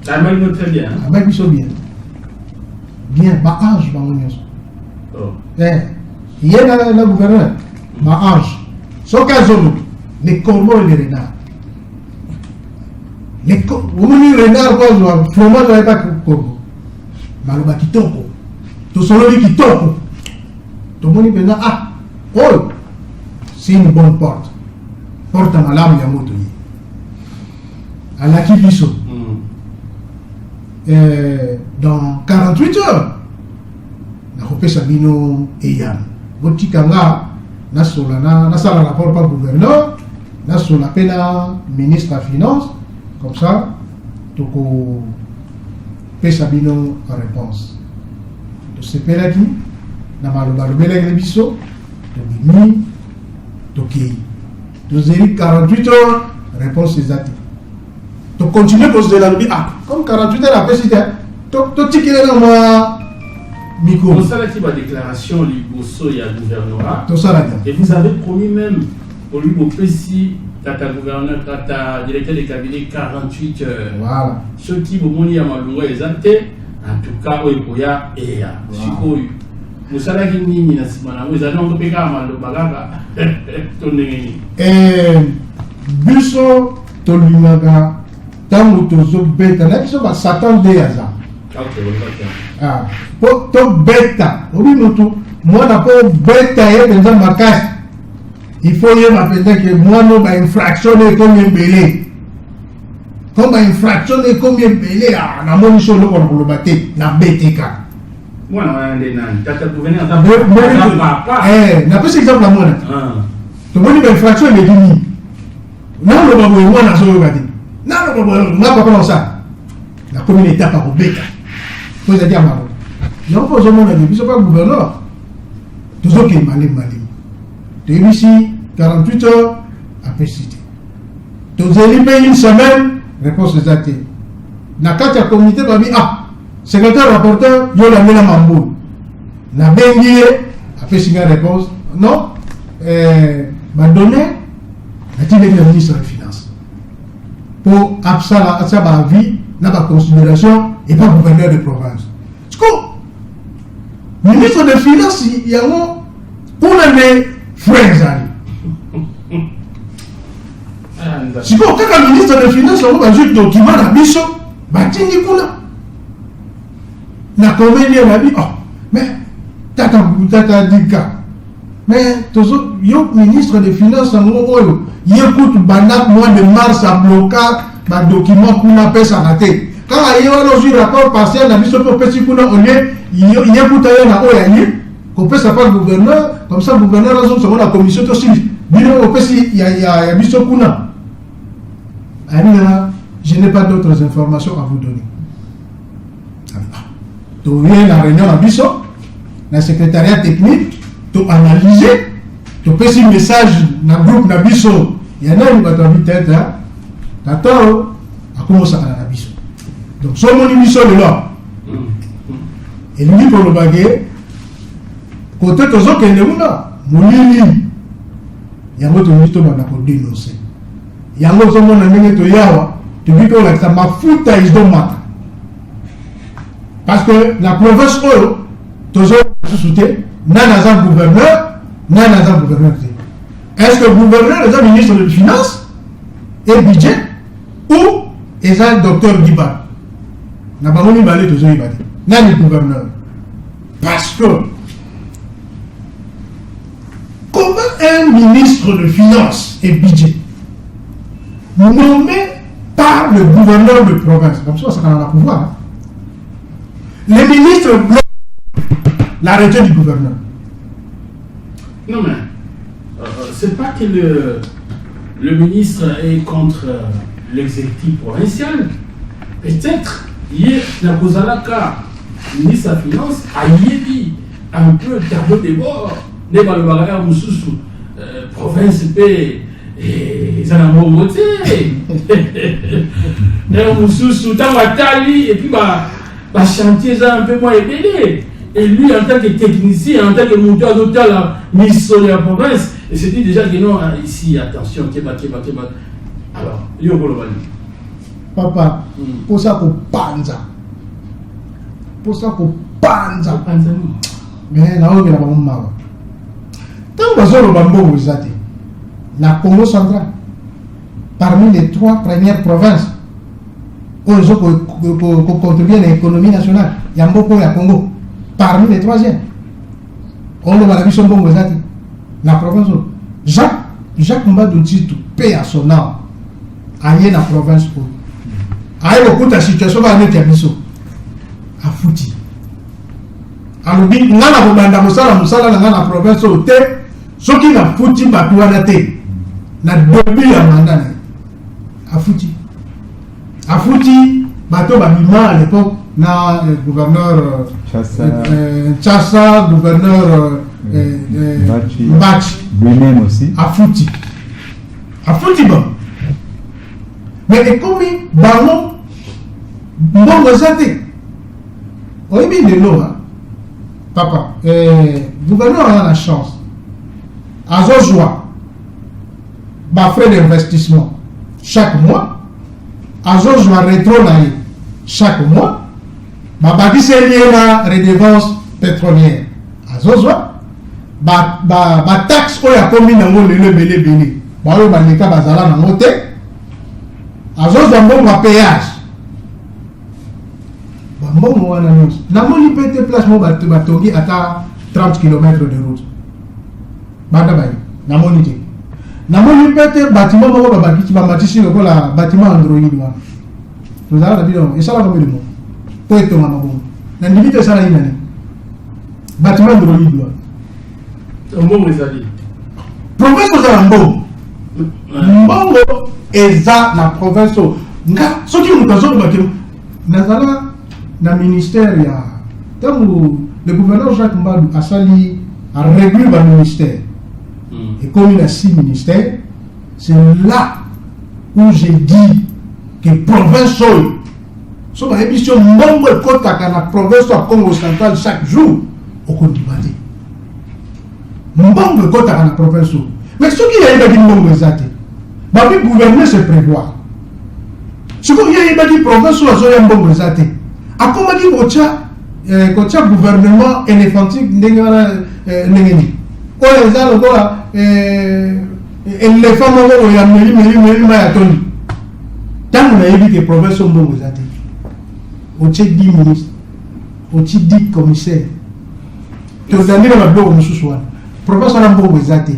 Speaker 1: ça m'a très bien.
Speaker 2: Ah, bien. Bien, bah, âge, bah, on est. Il y a le gouverneur, ma ange. Sauf qu'à Zolo, les corbeaux et les renards. Vous me dites renard, quoi, fromage, vous n'avez pas de corbeau. Maloba qui toko. Tout ce qui toko. Tout le monde dit, ah, oh, c'est une bonne porte. Porte à ma lame, il y a moto. À la Kipiso. Dans 48 heures, on a repéré Sabino et Yann. Botikanga, na sala rapport par gouverneur, na sur la pena ministre de la Finance, comme ça, tu peux Sabino en réponse. Tu sais pas là qui, na malobé la biso, tu bimi, tu kei. Tu zéri 48 heures, réponse exacte. Tu continues à poser la lobby, ah, comme 48 heures après, si tu tiques dans moi.
Speaker 1: Vous savez qu'il y a une déclaration, l'Ibosso et le gouvernorat.
Speaker 2: Tout ça là.
Speaker 1: Et vous avez promis même, pour lui, au précis, Tata gouverneur, tata directeur de cabinet 48 heures.
Speaker 2: Voilà.
Speaker 1: Ceux qui vont mourir à Malungo exalté, en tout cas, Oikoya et à Chikoyu. Nous savons qu'il n'y a pas de mal. Nous allons pas faire mal au bagaga.
Speaker 2: Biso tolimaga tango tozo beta na biso ba Satan de yaza. Ah, po to beta. Obi moto moi na po beta ye benza makasi. Il faut y m'appeler que moi non ba infraction est comme belé. Comme ba infraction est comme belé ah na moni so lo ko baté na beteka.
Speaker 1: Moi na ndena tata gouverneur
Speaker 2: na pas exemple la mona. To moni ba infraction est dimi. Non, le babo moi na so yobati. Non, le babo na pas comme ça. La communauté a pas beta. Faut dire ma. Non, pas au monde biso pas gouverneur. Toujours qui malim. Ici, 48 heures, après cité. Donc, vous avez payé une semaine, réponse exacte. Dans la communauté, vous avez dit, secrétaire rapporteur, il y a la mambo. Na bengi, après signer réponse, non, m'a donné, a-t-il le ministre des Finances. Pour absala ma vie, n'a pas considération, et pas gouverneur de province. Du coup, ministre des Finances, il y a un, pour les frères, si vous avez un ministre des Finances, vous avez un document à Bisso, Batini Kuna. La comédie m'a dit, mais Tata Dika, mais le ministre des Finances, il écoute le mois de mars à bloquer le document qu'on appelle ça raté. Quand il y a un rapport partiel, la Bisso pour Pessi Kuna, il écoute à Oyaye, qu'on peut s'appeler gouverneur, comme ça, le gouverneur a son la commission aussi. Il y a Bisso Kuna. Je n'ai pas d'autres informations à vous donner. Tu viens à la réunion à Bisso, le secrétariat technique, tu analyses, tu fais un message dans le groupe de Bisso. Il y en a qui va dit tête, t'attends, à commencer à la Bisso. Donc, son mon Bisso est là. Et lui, pour le baguer, côté de ce qu'il y a, mon il y a un autre mytho pour dénoncer. Il y a un autre monde qui est là, tu dis que ça m'a foutu à Isdomata. Parce que la province, toujours soutien, n'a gouverneur, n'a gouverneur. Est-ce que le gouverneur est un ministre des Finances et budget ou est un docteur Guiba? N'a pas voulu parler de ce Guiba. N'a le gouverneur. Parce que comment un ministre de Finances et budget nommé par le gouverneur de province, comme ça, ça a le pouvoir. Hein? Les ministres bloquent l'arrêté du gouverneur.
Speaker 1: Non, mais c'est pas que le ministre est contre l'exécutif provincial. Peut-être, hier, la Kozalaka, ministre de la Finance, a dit un peu tableau de bord, des Balbara Moussoussou, province P. Et ça n'a pas voté. Moussoussou, Tawatali, et puis chantier ça un peu moins épelé. Et lui, en tant que technicien, en tant que monteur d'hôtel, ministre de la province, et se dit déjà que non, ici, attention, Kéba. Alors, il y a un problème.
Speaker 2: Papa, pour ça qu'on panza. Mais là, on est là, on m'a. Tant que vous avez un vous êtes. La Congo centrale, parmi les 3 premières provinces, où ils ont contribué à l'économie nationale, il y a beaucoup à Congo, parmi les 3e. On a vu son bon exact. La province, Jacques Mbadouti, tout paie à son âme, ailleurs la province. Ailleurs beaucoup de situations va aller à Bisso, à Fouti. Alors, on a la province au thé, ce qui n'a Fouti, Batouana thé. Na début ya mandat à Fouti bateau babima à l'époque na gouverneur Chassa gouverneur Bachi
Speaker 4: lui-même aussi
Speaker 2: à Fouti bon mais comme ballon bon zate oui bien de l'eau papa gouverneur a la chance à Zojoa frais d'investissement chaque mois, Azos va rétro chaque mois, bâtisse la redevance pétrolière. Azos va taxe ou la commune dans le belé. Bon, les cas bazala dans moté. Azos va péage. Bon, on annonce. La moni peut place mon bateau à 30 km de route. Badabaye, la moni. La moni peut bâtiment qui va bâtir le bâtiment Android. Nous allons dire, et ça va comme le mot. Pour être maman. L'individu, ça là, il bâtiment Android.
Speaker 1: Un bon résalé.
Speaker 2: Province de Zambo. Mbongo est la province. Ce qui nous a dit, Nazala, dans le ministère, le gouverneur Jacques Mbadou a réglé le ministère. Et comme il a 6 ministères, c'est là où j'ai dit que la province, sur ma émission, Mbongo est contre la province du Congo central chaque jour, au Condimati. Mbongo est contre la province. Mais ce qui y a dit Mbongo est le gouvernement se prévoit. Ce qu'il y a dit province, c'est Mbongo est a comment dit Kocha gouvernement éléphantique n'engeni oyo eza lokola éléphant moko oyo meli ya toni ntango nayebi ke province Mbongo eza te otie 10 ministre otie 10 commissaire tozandile mabiloko mosusu wana province wana Mbongo eza te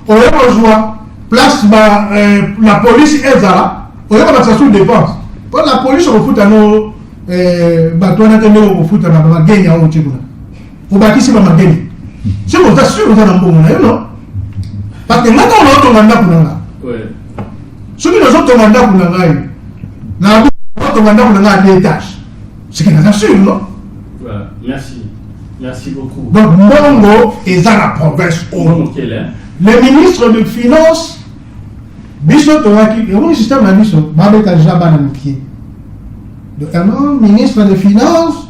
Speaker 2: oyo kozwa place la police ezala oyo bakasa sous dépense po la police okofuta no bato wana te ndenge okofuta na bageni awo otie kuna obakisi bamageni c'est bon, sûr que vous avez un bon moment, non? Parce que maintenant, on a un mandat pour nous. Ceux qui ont un mandat pour nous, à deux étages. C'est qu'ils nous assurent, non?
Speaker 1: Merci. Merci beaucoup.
Speaker 2: Donc, Mbongo est dans la province. Le ministre des Finances, Bissot, il y a un système à Bissot, Babeka Jabana Moukier. Donc, un ministre des Finances,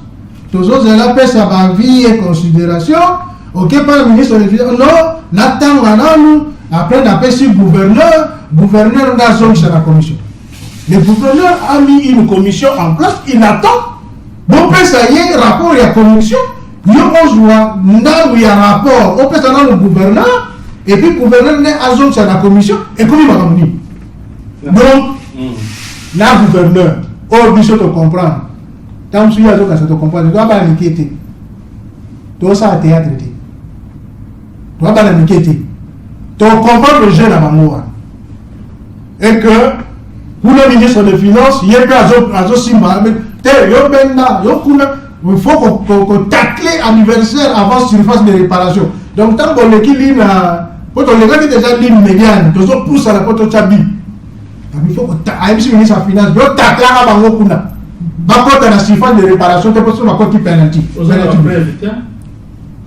Speaker 2: tous autres, elle appelle sa vie et considération. Ok, pas le ministre des Finances. Non, n'attend après d'après le gouverneur n'a zone sur la commission. Le gouverneur a mis une commission en place, il attend. Bon, ça y est, rapport et la commission. Il y a un rapport, on peut dans le gouverneur, et puis le gouverneur n'est à zone sur la commission, et comment il va venir. Donc, là, gouverneur, oh, il faut te comprendre. Tant que tu as te comprendre, tu dois pas l'inquiéter. Tout ça a été traité. Tu dois pas l'inquiéter. Tu comprends le jeune à Mamoua. Et que, pour le ministre des Finances, il y a un peu il faut qu'on tacle l'anniversaire avant qu'il fasse des réparations. Donc, tant qu'on l'équilibre, quand on est déjà ligne médiane, tu pousse à la porte de Tchabi. Il faut qu'on tacle le ministre des Finances, il faut tacler à Bangokuna. Quand on a surface de réparation, tu peux se faire un penalty.
Speaker 1: Vous avez un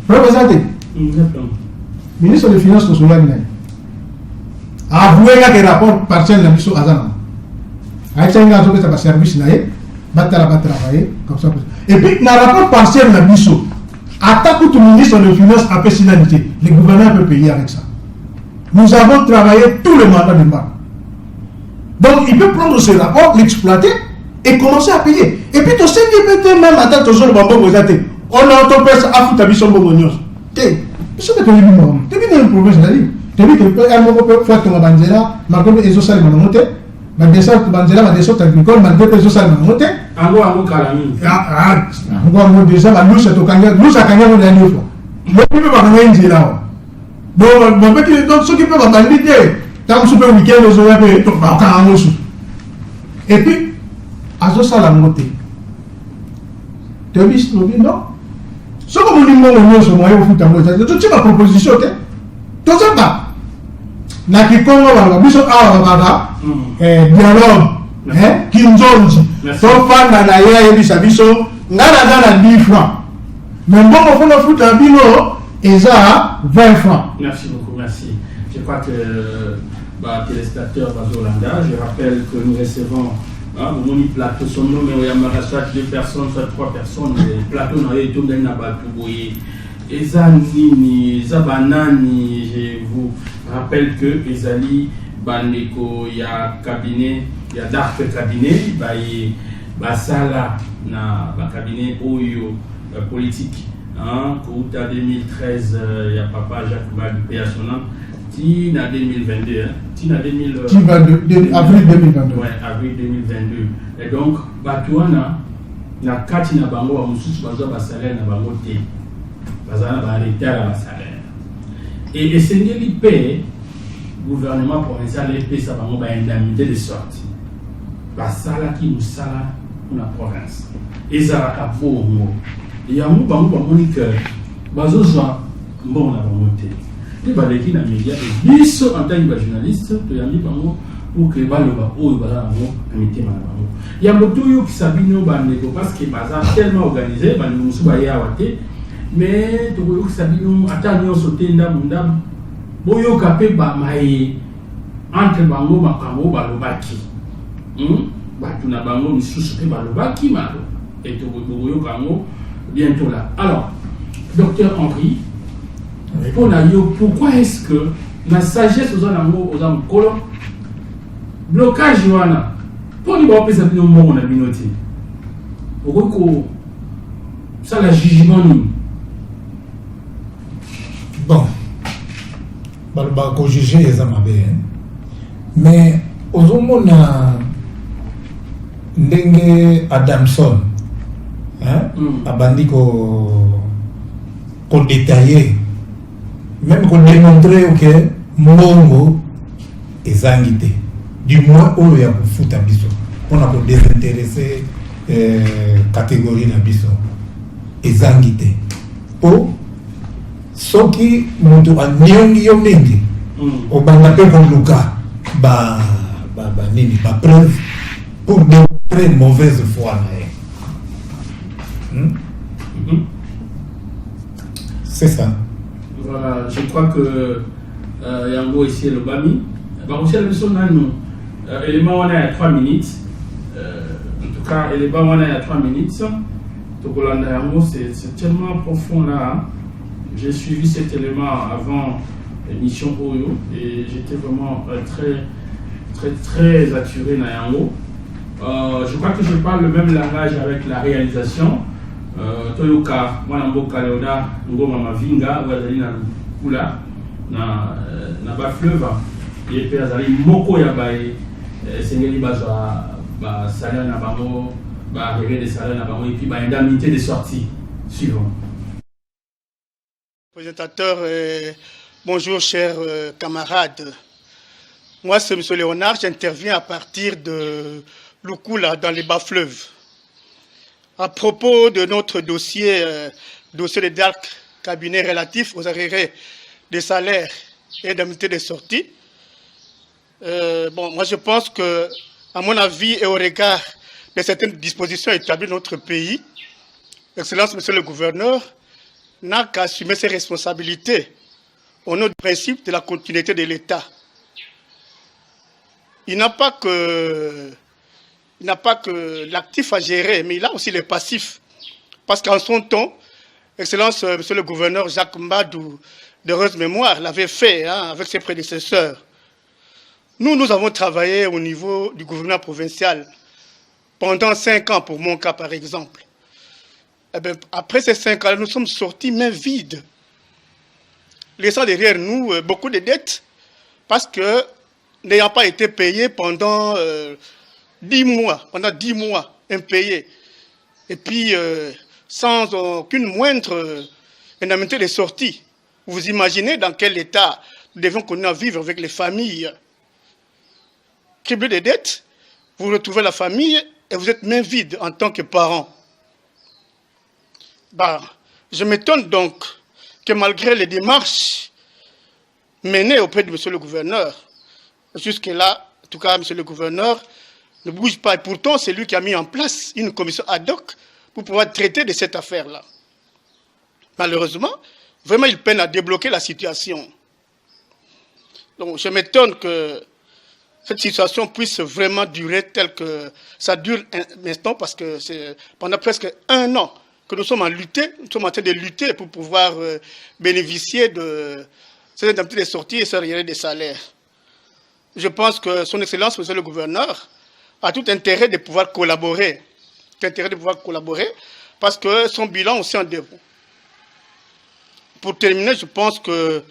Speaker 2: présenté. Le ministre des Finances, tu a avoué que le rapport partiel de la mission Azana. Avec ça, il y a un service là. Batala va travailler comme ça. Et puis, dans le rapport partiel de la mission, attaque tout le ministre des Finances a personnalité. Le gouvernement peut payer avec ça. Nous avons travaillé tout le mandat de Mbar. Donc, il peut prendre ce rapport, l'exploiter et commencer à payer. Et puis, tu sais qu'il peut même attendre ton sol bambou aux athées. On a entendu ça à foutre à Bisson Bogonios. Tu sais que tu es venu, tu es venu dans le province, tu es venu que tu faire ton banzela, malgré les autres salles monté. Malgré banzela, malgré les autres agricoles, malgré les autres salles monté.
Speaker 1: Ango Kalami.
Speaker 2: Ango déjà, nous sommes au Kanya, nous sommes à Kanya, nous sommes à Kanya, nous sommes là. Donc, ceux qui peuvent valider, tant que tu peux week-end, nous sommes à Kanya. Et puis, Azosa la montée. Tu as vu, non? Ce que vous dites, nous sommes au foot à montée. Tu as ma proposition, tu sais pas. Na Kikongo, nous sommes à dialogue, Kinjonji. Donc, fan na ya et biso, ngana na 10 francs. Mais bon, on fait le foot à Bino, et ça, 20 francs.
Speaker 1: Merci beaucoup, merci. Je crois que téléspectateurs Bazolanda, je rappelle que nous recevons mon plateau, son nom, mais il y a soit 2 personnes, soit 3 personnes, le plateau n'a pas été tout dans la Batouboye. Et ça, ni Zabanani, je vous rappelle que Ezali Bandeko, il y a cabinet, il y a d'arc cabinet, Basala, na cabinet Oyo politique, Kouta 2013, il y a Papa Jacques Bag, Péassonant, Tina 2022, Tina 2022,
Speaker 2: avril 2022.
Speaker 1: Ouais, avril 2022. Et donc, Batouana, na kati na bango ba mususu bazwa ba salaire na bango te. Bazana ba retard ba salaire. Et esengeli paie gouvernement provincial et paie sa bango ba indemnité de sortie. Ba sala ki musala na province. Ezala ka bongo. Et ya mu bango ba moni que bazozwa mbona ba monte. Et ba leki na média et biso en tant que journaliste to yami bango pour que baloba oyo bala bango na mitema na bango. Il y a beaucoup de gens qui savent parce que c'est tellement organisé, mais tout le monde qui savent attendre sauter ndam boyo kapé ba mai entre bango makambo balobaki batu na bango misusu pe balobaki malo et tout boyo kango bientôt là. Alors docteur Henri, pourquoi est-ce que la sagesse aux anango aux amkolo blocage wana pour les gens qui ont été morts, on a noté. Ça, le jugement.
Speaker 3: Bon, je vais juger les hommes. Mais, aux hommes, on a Ndenge Adamson, a bandit qu'on détaillé, même qu'on démontrait que Mongo est zangité. Du moins, on a foutu à biso. On a désintéressé catégorie na biso. Et zangité. Oh, ce qui montre à Nyongi Yomenge, au Bangape Konduka, nini, preuve pour démontrer une mauvaise foi. C'est ça.
Speaker 1: Voilà, je crois que Yango ici est le Bami. Aussi, la mission nous. Élément on est à 3 minutes. En tout cas, élément on est à 3 minutes. C'est tellement profond là. J'ai suivi cet élément avant l'émission Oyo et j'étais vraiment très attiré Nayango. Je crois que je parle le même langage avec la réalisation. Toyoka, moi Namboka Leoda, Ngoma Mavinga, Wadali na Kula, na Bafleuve, et puis Azali Moko Yabaye, Sengeli Bazwa, salaire na bango, arriver des salaires na bango, et puis indemnité de sortie. Suivant.
Speaker 4: Présentateur, bonjour chers camarades. Moi c'est M. Léonard, j'interviens à partir de Lukula dans les bas-fleuves. À propos de notre dossier de DARC, cabinet relatif aux arrêts des salaires et indemnités de sortie, moi je pense que, à mon avis et au regard de certaines dispositions établies dans notre pays, Excellence Monsieur le Gouverneur n'a qu'à assumer ses responsabilités au nom du principe de la continuité de l'État. Il n'a pas que l'actif à gérer, mais il a aussi le passif. Parce qu'en son temps, Excellence Monsieur le Gouverneur Jacques Mbadou, d'heureuse mémoire, l'avait fait avec ses prédécesseurs. Nous avons travaillé au niveau du gouvernement provincial pendant 5 ans, pour mon cas par exemple. Eh bien, après ces 5 ans, nous sommes sortis mains vides, laissant derrière nous beaucoup de dettes, parce que n'ayant pas été payés pendant 10 mois, impayés, et puis sans aucune moindre indemnité de sortie. Vous imaginez dans quel état nous devons continuer à vivre avec les familles criblées de dettes. Vous retrouvez la famille et vous êtes main vide en tant que parent. Je m'étonne donc que malgré les démarches menées auprès de M. le Gouverneur, jusque-là, en tout cas, M. le Gouverneur ne bouge pas. Et pourtant, c'est lui qui a mis en place une commission ad hoc pour pouvoir traiter de cette affaire-là. Malheureusement, vraiment, il peine à débloquer la situation. Donc, je m'étonne que cette situation puisse vraiment durer tel que ça dure un instant, parce que c'est pendant presque 1 an que nous sommes en train de lutter pour pouvoir bénéficier de ces indemnités de sortie et ces arriérés des salaires. Je pense que son Excellence, monsieur le gouverneur, a tout intérêt de pouvoir collaborer. Parce que son bilan aussi en défaut. Pour terminer, je pense que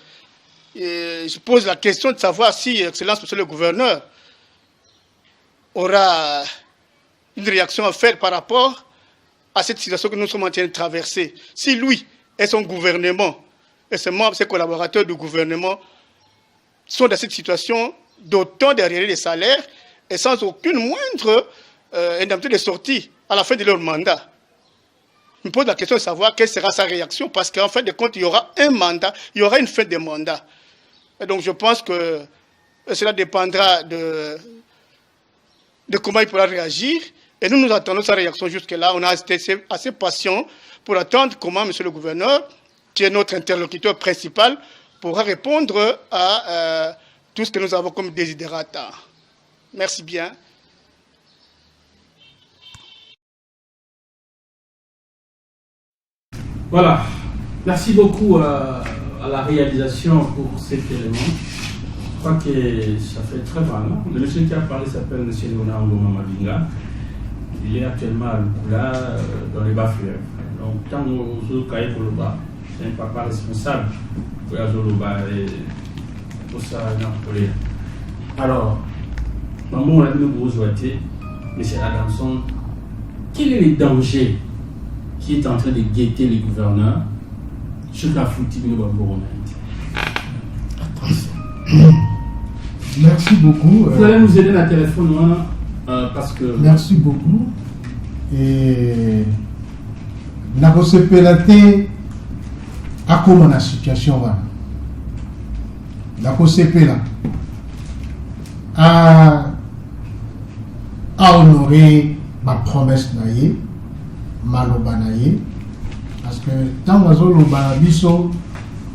Speaker 4: je pose la question de savoir si Excellence, monsieur le gouverneur, aura une réaction à faire par rapport à cette situation que nous sommes en train de traverser. Si lui et son gouvernement et ses membres, ses collaborateurs du gouvernement sont dans cette situation d'autant d'arriérés des salaires et sans aucune moindre indemnité de sortie à la fin de leur mandat. Je me pose la question de savoir quelle sera sa réaction, parce qu'en fin de compte, il y aura un mandat, il y aura une fin de mandat. Et donc je pense que cela dépendra de comment il pourra réagir. Et nous attendons sa réaction jusque-là. On a été assez patients pour attendre comment M. le gouverneur, qui est notre interlocuteur principal, pourra répondre à tout ce que nous avons comme désidérata. Merci bien.
Speaker 1: Voilà. Merci beaucoup à la réalisation pour cet élément. Je crois que ça fait très mal. Le monsieur qui a parlé s'appelle M. Léonard Ngoma Mabinga. Il est actuellement à Lukula, dans les bas-fleurs. Donc, tant que Kaye Koloba, c'est un papa responsable pour la Zoloba et pour ça, alors, maman, on a vu le gros ouaté, M. Adamson, quel est le danger qui est en train de guetter les gouverneurs sur la foutie de nos.
Speaker 2: Merci beaucoup.
Speaker 1: Vous allez nous aider dans le téléphone, parce que...
Speaker 2: Merci beaucoup. Et na kosepelate akoma na situation wana. Na kosepela à honorer ma promesse na ye, maloba na ye, parce que tant azoloba biso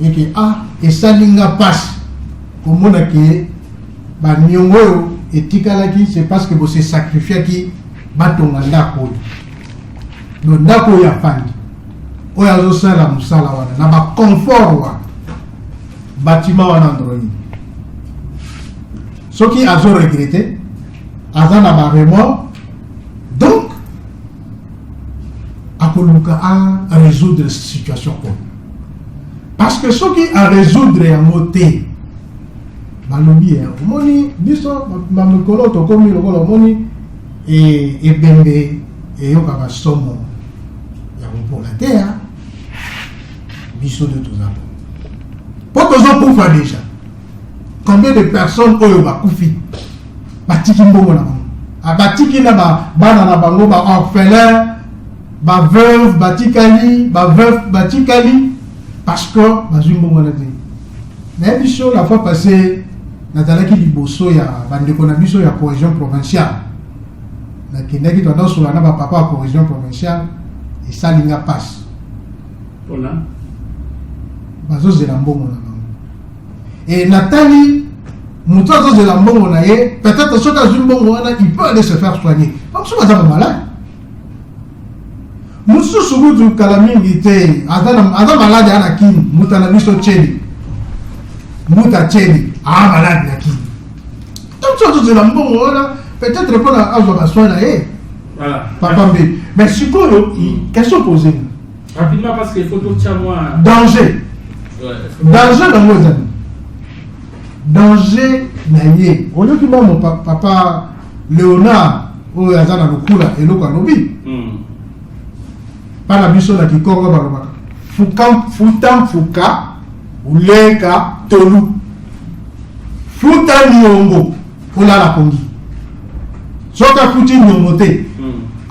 Speaker 2: et que et salinga passe comme on a que ba nyongo etikalaki, c'est parce que vous se sacrifiez qui batonga ndako no ndako ya fandi oyo azosala musala wana na ba confort wa bâtiment wana android soki azo regretter aza na ba remords, donc akoluka à résoudre cette situation parce que soki à résoudre ya moté balobi omoni biso bamikolo tokomi lokola omoni ebembe eyokaka somo ya kopola te ya biso de toza po tozokufa déjà. Combien de personnes oyo bakufi batiki mbongo na bango batiki na bana na bango baorphelin baveuve batikali baveuve batikali parce que bazwi mbongo na te. Mais biso la fois passée nazalaki liboso ya bandeko na biso ya cohésion provinciale nakendaki tonasola na bapapa ya cohésion provinciale esalinga passe
Speaker 1: Voilà.
Speaker 2: bazozela mbongo na bango et natali moto azozela mbongo na ye peut-être soki azwi mbongo wana il peut aller se faire soigner bamosusu baza bamalade mosusu kutu kala mingi te aza malade ana kini muta na biso tsheli muta tsheli malade na kini donc soki azozela mbongo wana peut-être mpona azwa basoi na ye papa mbe mais sikoyo question posée
Speaker 1: rapidement parce qu'il faut tout tient moi
Speaker 2: danger danger nango ezali danger na ye olyoki mamo papa Léonard oyo aza na lokula eloko alobi pana biso na kikongo balobaka futa mfuka uleka tolu futa niongo olala kongi soki afuti niongo te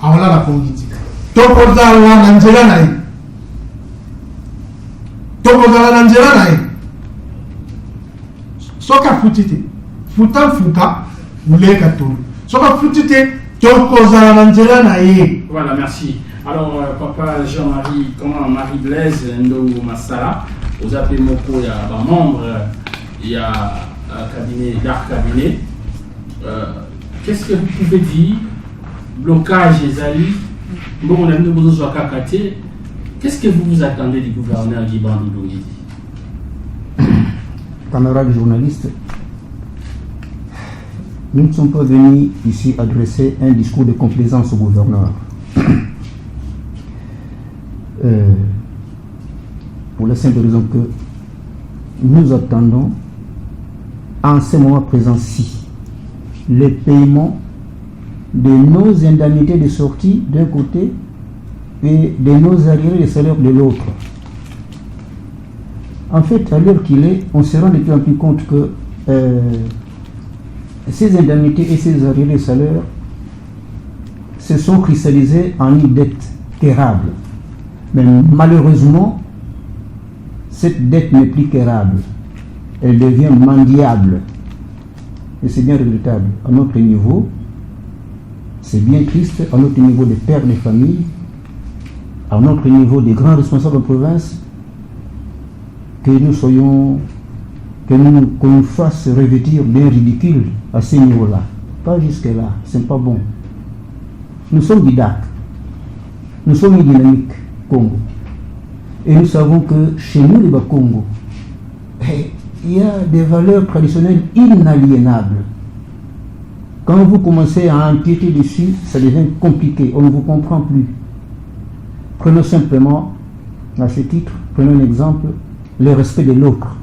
Speaker 2: aolala kongi ti tokozala na nzela na ye tokozala na nzela na ye soki afuti te futa mfuka uleka tolu soki afuti te tokozala na nzela na ye.
Speaker 1: Voilà, merci. Alors, papa Jean-Marie, comment Marie-Blaise Ndo Massala, vous appelez Moko, il y a un membre, il y a un cabinet, d'art cabinet. Qu'est-ce que vous pouvez dire? Blocage des alliés, bon, on a mis nos Kakate. Qu'est-ce que vous attendez du gouverneur Guy Bandou?
Speaker 5: camarades journalistes, nous ne sommes pas venus ici adresser un discours de complaisance au gouverneur. Pour la simple raison que nous attendons en ce moment présent-ci le paiement de nos indemnités de sortie d'un côté et de nos arriérés de salaire de l'autre. En fait, à l'heure qu'il est, on se rend de plus en plus compte que ces indemnités et ces arriérés de salaire se sont cristallisés en une dette quérable. Mais malheureusement, cette dette n'est plus quérable. Elle devient mendiable. Et c'est bien regrettable. À notre niveau, c'est bien triste, à notre niveau des pères de famille, à notre niveau des grands responsables de province, que qu'on nous fasse revêtir d'un ridicule à ce niveau-là. Pas jusque-là, c'est pas bon. Nous sommes bidac, nous sommes dynamiques, Congo. Et nous savons que chez nous, les Bas-Congo, il y a des valeurs traditionnelles inaliénables. Quand vous commencez à empiéter dessus, ça devient compliqué, on ne vous comprend plus. Prenons simplement, à ce titre, prenons un exemple, le respect de l'autre.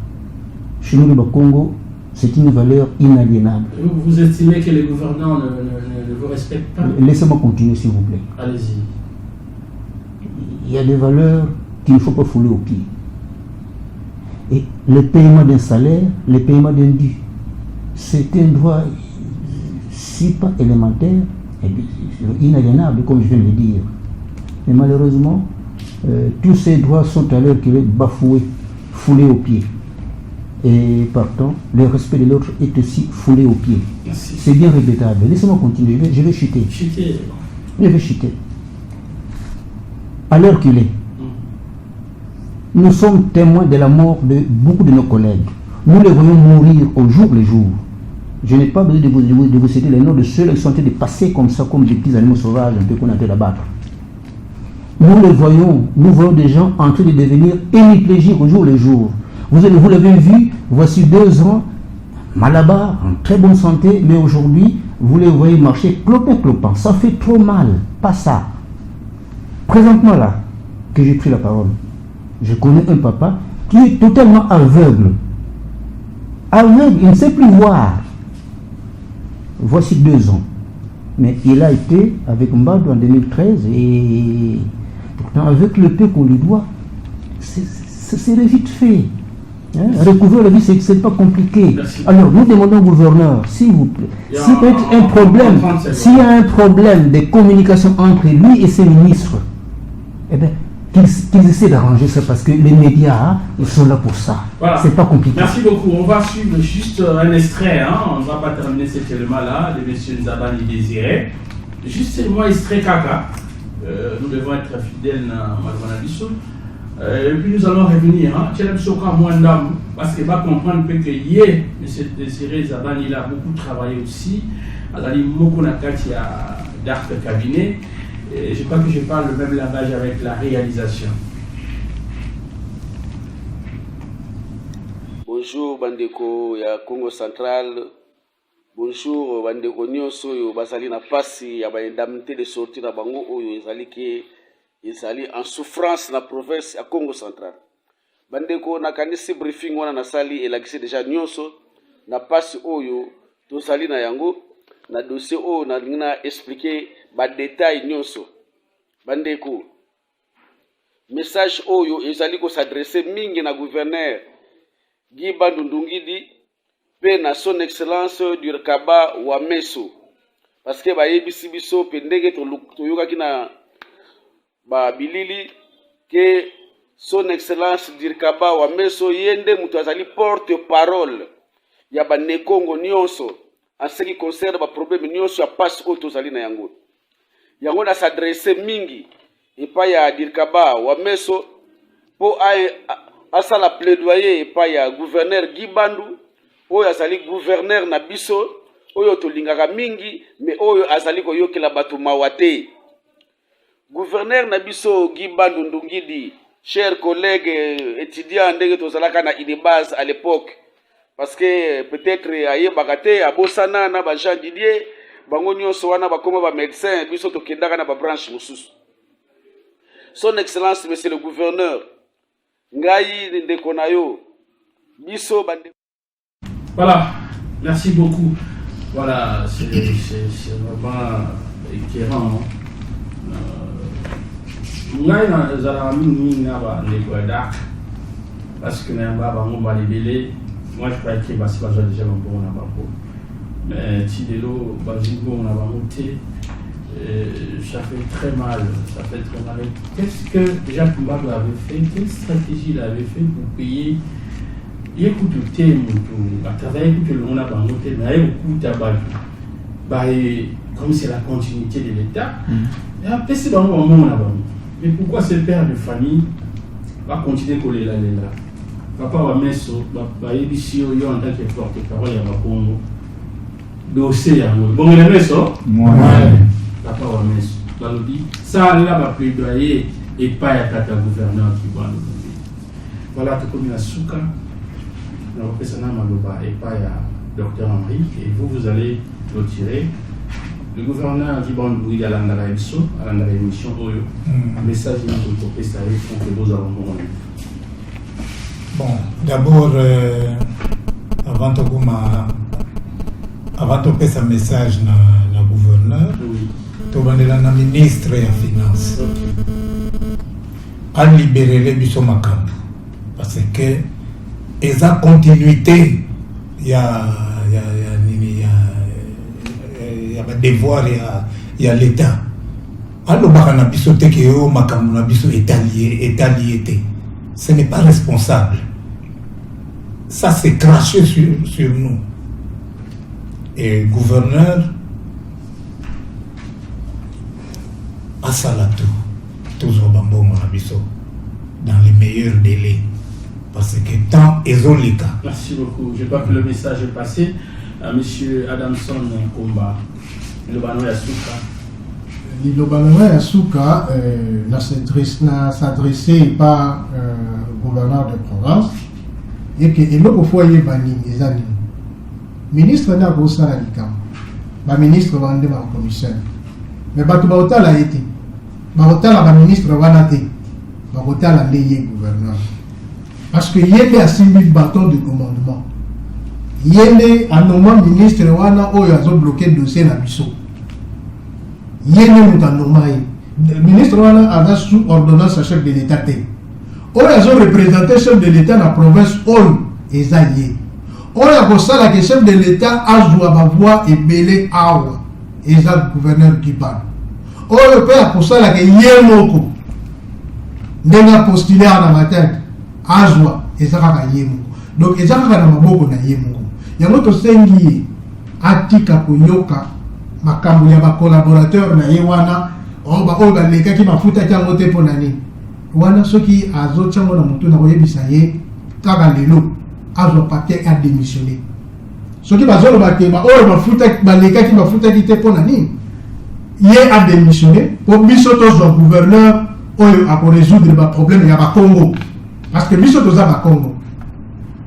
Speaker 5: Chez nous, le Bas-Congo, c'est une valeur inaliénable.
Speaker 1: Vous estimez que les gouvernants ne vous respectent pas?
Speaker 5: Laissez-moi continuer, s'il vous plaît.
Speaker 1: Allez-y.
Speaker 5: Il y a des valeurs qu'il ne faut pas fouler aux pieds. Et le paiement d'un salaire, le paiement d'un dû, c'est un droit, si pas élémentaire, inaliénable, comme je viens de le dire. Mais malheureusement, tous ces droits sont à l'heure qu'il est bafoués, foulés aux pieds. Et partant, le respect de l'autre est aussi foulé aux pieds. C'est bien regrettable. Laissez-moi continuer, je vais chuter. Je vais chuter. À l'heure qu'il est, nous sommes témoins de la mort de beaucoup de nos collègues. Nous les voyons mourir au jour le jour. Je n'ai pas besoin de vous citer les noms de ceux qui sont en train de passer comme ça, comme des petits animaux sauvages, un peu qu'on a été d'abattre. Nous voyons des gens en train de devenir hémiplégiques au jour le jour. Vous l'avez vu, voici 2 ans, Malabar, en très bonne santé, mais aujourd'hui, vous les voyez marcher clopin. Ça fait trop mal, pas ça. Présentement là, que j'ai pris la parole, je connais un papa qui est totalement aveugle. Aveugle, il ne sait plus voir. Voici 2 ans. Mais il a été avec Mbadou en 2013 et pourtant avec le peu qu'on lui doit, c'est vite fait. Recouvrir la vie, c'est pas compliqué. Merci. Alors nous demandons au gouverneur, s'il vous plaît, s'il y a un problème de communication entre lui et ses ministres, eh bien, qu'ils essaient d'arranger ça parce que les médias, ils sont là pour ça. Voilà. C'est pas compliqué.
Speaker 1: Merci beaucoup. On va suivre juste un extrait. On ne va pas terminer cet élément-là de M. Nzabani Désiré. Juste un extrait Kaka. Nous devons être fidèles à Madame Bissot. Et puis nous allons revenir. Parce qu'il va comprendre que M. Désiré Nzabani il a beaucoup travaillé aussi. Azali Moko Nakati d'art cabinet. Et je crois que je parle le même langage avec la réalisation.
Speaker 6: Bonjour Bandeko ya Congo Central. Bonjour Bandeko Nyonso yo basali na pasi ya ba indemnité de sortie na bango oyo ezali en souffrance na province ya Congo Central. Bandeko na kanisi briefing wana na sali elakisi déjà Nyonso na pasi oyo tozali na yango na dossier oyo na ngina expliquer ba détail Nyonso. Bandeko message oyo ezali ko s'adresser mingi na gouverneur Guy Bandou Ndungidi pe na son excellence Dirkaba wa Meso parce que ba yebisi biso pe ndenge toyokaki na ba bilili que son excellence Dirkaba wa Meso yende mutu azali porte parole ya ba ne Congo nyonso en ce qui concerne ba problème nyonso ya passe auto zali na yango. Yango na s'adresser mingi epa ya Dirkaba wa Meso po asala plaidoyer epa ya gouverneur Guy Bandou oyo azali gouverneur na biso oyo tolingaka mingi mais oyo azali koyokela bato mawa te. Gouverneur na biso Guy Bandou Ndungidi, chers collègues étudiants ndenge tozalaka na Idebaz à l'époque parce que peut-être ayebaka te abosana na ba Jean Didier bango nyonso wana bakoma ba médecin biso tokendaka na ba branche mosusu. Son Excellence Monsieur le Gouverneur ngai ndeko na yo biso bande.
Speaker 1: Voilà, merci beaucoup. Voilà, c'est vraiment éclairant. Ngai na zala mingi na ba ndeko dak parce que na ba bango ba libélé. Moi je crois que c'est pas déjà bon na ba po. Mais Tidelo Bazingo on a monté. Ça fait très mal, Qu'est-ce que Jacques Mbado avait fait? Quelle stratégie il avait fait pour payer? Il écoute le thème, à travers le on a monté, mais il écoute à comme c'est la continuité de l'État. Et après c'est dans le moment là-bas. Mais pourquoi ce père de famille va continuer à coller là? Papa va mettre va ici en tant que porte-parole il y a un Congo. Dossier bon il aimait ça. Papa va mettre ça là va plaidoyer et pas à tata gouverneur qui va nous. Voilà tout comme la souka. On va passer à Maloba et pas à docteur Henri et vous allez retirer. Le gouverneur qui va nous à la émission un message pour que ça arrive pour que vous allez.
Speaker 3: Bon, d'abord, avant de passer un message à la gouverneur, tu vas aller à la ministre des Finances. À libérer les bisous macabres. Parce que, ils ont continuité, il y a un devoir, il y a l'État. Alors, ce n'est pas responsable. Ça, c'est craché sur nous. Et le gouverneur a salato, toujours dans les meilleurs délais. Parce que tant ils ont les cas.
Speaker 1: Merci beaucoup. Je crois que le message est passé à M. Adamson Komba, le Banoï Asuka.
Speaker 2: Le Banoï Asuka s'adressait pas au gouverneur de province et que le foyer Bani les années. Ministre n'a pas ça la ministre va aller en commissaire. Mais Batoubaota l'a été. Batoubaota la ministre va l'aller. Batoubaota l'a lié gouverneur. Parce que y a 6 000 bâtons de commandement. Il y a un moment ministre wana oyo azo bloqué le dossier na biso. Il y a un normal. Le ministre wana avait sous ordonnance à chef de l'État. Oyo azo représenté chef de l'État na province oyo ezalié. Oyo akosala que chef de l'État azwa ba voix et belé awa ezal gouverneur qui parle. Oyo pe akosala que yemoko ndenga postulé na matin. Azwa ezaka yemu donc ezaka na maboko na yemu yango to sengi atika koyoka makambo ya ba collaborateur na yewana o ba o ba leka ki mafuta ki ngote pona ni wana soki azo chango na mutu na koyebisa ye kaka lelo azwa paquet a démissionner soki bazolo ba ke ba o mafuta ba leka ki mafuta ki te pona ni ye a démissionner pour biso to zo gouverneur oyo a pour résoudre ba problème ya ba Congo. Parce que biso toza ba Congo.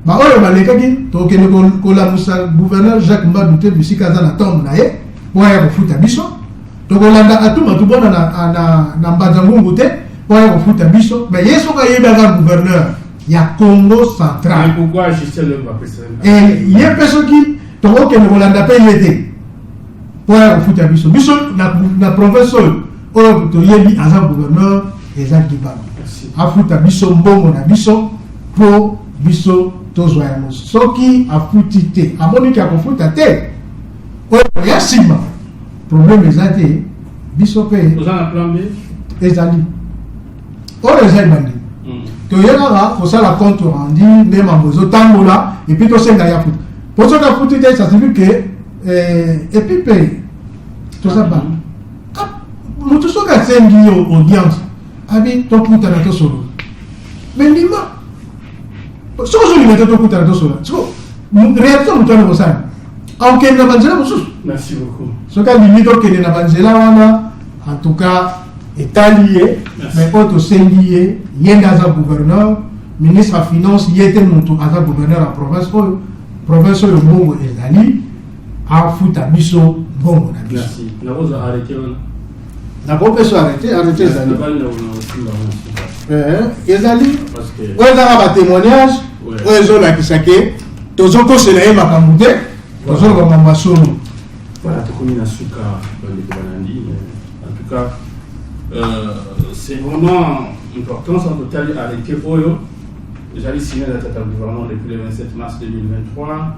Speaker 2: Ba oyo balekaki to kene ko la musa gouverneur Jacques Mbadu te bisika za na tombe na ye po ya kofuta biso. To ko landa atuma to bona na mbazangungu te po ya kofuta biso. Mais yeso ka yeba ga gouverneur ya Congo central.
Speaker 1: Mais pourquoi je le président?
Speaker 2: Et ye peso ki to ko kene ko landa pe yete po ya kofuta biso. Biso na province oyo to yebi aza gouverneur ezaki ba. Afuta biso mbongo na biso po biso tozwa yango soki afuti te amoni ki akofuta te oyo ya sima problème ezate biso pe
Speaker 1: ozana plan B
Speaker 2: ezali oyo ezali bandi toyekaka kosala compte rendu nde mambo ezotambola epuis tosenga ya futa po soki afuti te ça signifie que epuis pe toza bandi motu soki asengi audience abi tokuta na tosolo mais ndima soko zo limete tokuta na tosolo soko réalité mutana kosala aokende na banzela mosusu.
Speaker 1: Merci beaucoup.
Speaker 2: Soki alimite okende na banzela wana en tout cas etali ye mais oyo tosengi ye ye nde aza gouverneur ministre ya finance ye te moto aza gouverneur ya province oyo province oyo mbongo ezali afuta biso mbongo na biso.
Speaker 1: Merci. Nous avons arrêté.
Speaker 2: nakopesa arrêté ezali ezali
Speaker 1: Parce que
Speaker 2: oyo ezaka batémoignage oyo ezolakisa ke tozokosela ye makambo te tozoloba makambo ya solo.
Speaker 1: voilà, tout comme Nasuka, en tout cas, c'est vraiment important, en total, arrêté Oyo. J'allais signer la tête au gouvernement depuis le 27 mars 2023.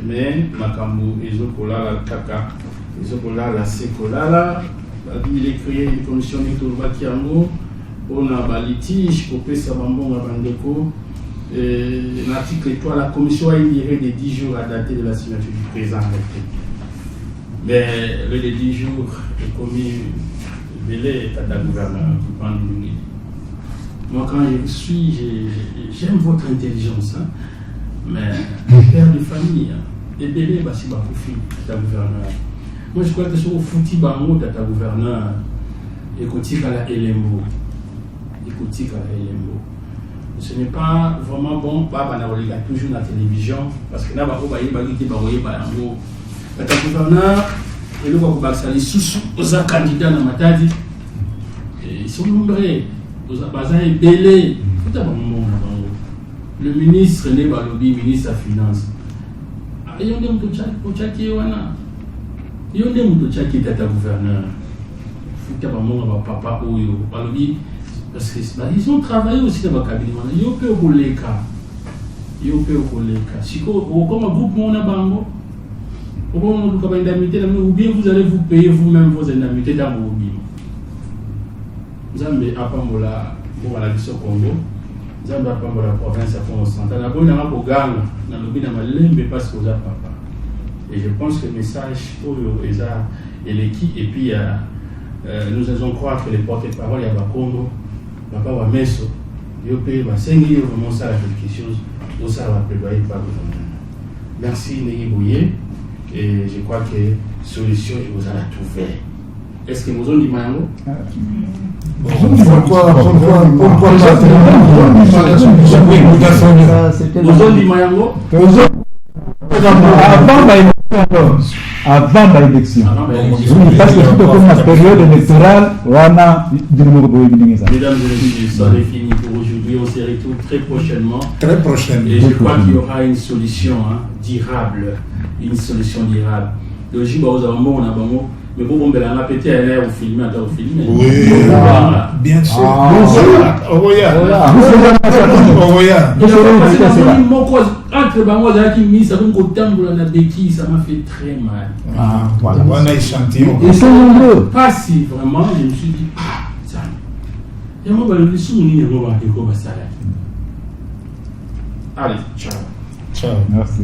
Speaker 1: Mais Makambu, Ezokola, la Kaka, Ezokola, la Sekola, il est créé une commission de Bakiango, on a un litige pour payer sa bambon à Bandeko. L'article 3, la commission a une durée de 10 jours à dater de la signature du présent arrêté. Mais le de 10 jours est commis délai à la gouvernance qui prend une minute. Moi, quand je suis, j'aime votre intelligence, hein, mais père de famille, et délai, c'est pas pour finir à la gouverneur. Moi, je crois que c'est au foutu bango de ta gouverneur, écoutez à la Elembo. Écoutez à la Elembo. Ce n'est pas vraiment bon, pas regarder toujours la télévision, parce que là, on va y aller, le gouverneur, et le gouvernement, les candidats dans ma tête, ils sont nombreux, ils belé. Le ministre René Balobi, ministre de la Finance, il y a un gouverneur, papa Balobi. Parce qu'ils ont travaillé aussi dans le cabinet. Ils ont pu rouler le cas. Si comme un groupe, on a bango. Ou bien vous allez vous payer vous-même vos indemnités dans vos biens. Zambé Apamola, pour la mission Congo. Zambé Apamola, province à Congo central. La bonne n'a pas gagné. Dans le bien, mais pas ce que vous avez papa. Et je pense que le message pour Eza et l'équipe, et puis nous allons croire que les porte-parole, il y a Congo. Papa va mettre il va 5 000 vraiment ça quelque chose où ça va préparer par le gouvernement. Merci Néhi Bouye et je crois que solution vous allez trouver. Est-ce que vous avez dit Mayango?
Speaker 3: Pourquoi
Speaker 1: vous avez dit Mayango?
Speaker 7: Avant l'élection. Oui, parce que tout comme la période électorale, on a
Speaker 1: mesdames et messieurs, ça est fini pour aujourd'hui. On se retrouve très prochainement.
Speaker 3: Très prochainement.
Speaker 1: Et je crois qu'il y aura une solution durable. Une solution durable. Le jour où vous avez un bon, mais pour vous faire un appétit à l'air, vous filmez, vous filmez.
Speaker 3: Oui, bien sûr.
Speaker 1: Entre bango qui mis ça comme kotambola na béquille, ça m'a fait très mal.
Speaker 3: Voilà, on a échantillon.
Speaker 7: Ils sont nombreux.
Speaker 1: Pas si vraiment, je me suis dit ça. Et moi le souvenir moi va que ça. Allez, ciao.
Speaker 3: Ciao.
Speaker 7: Merci.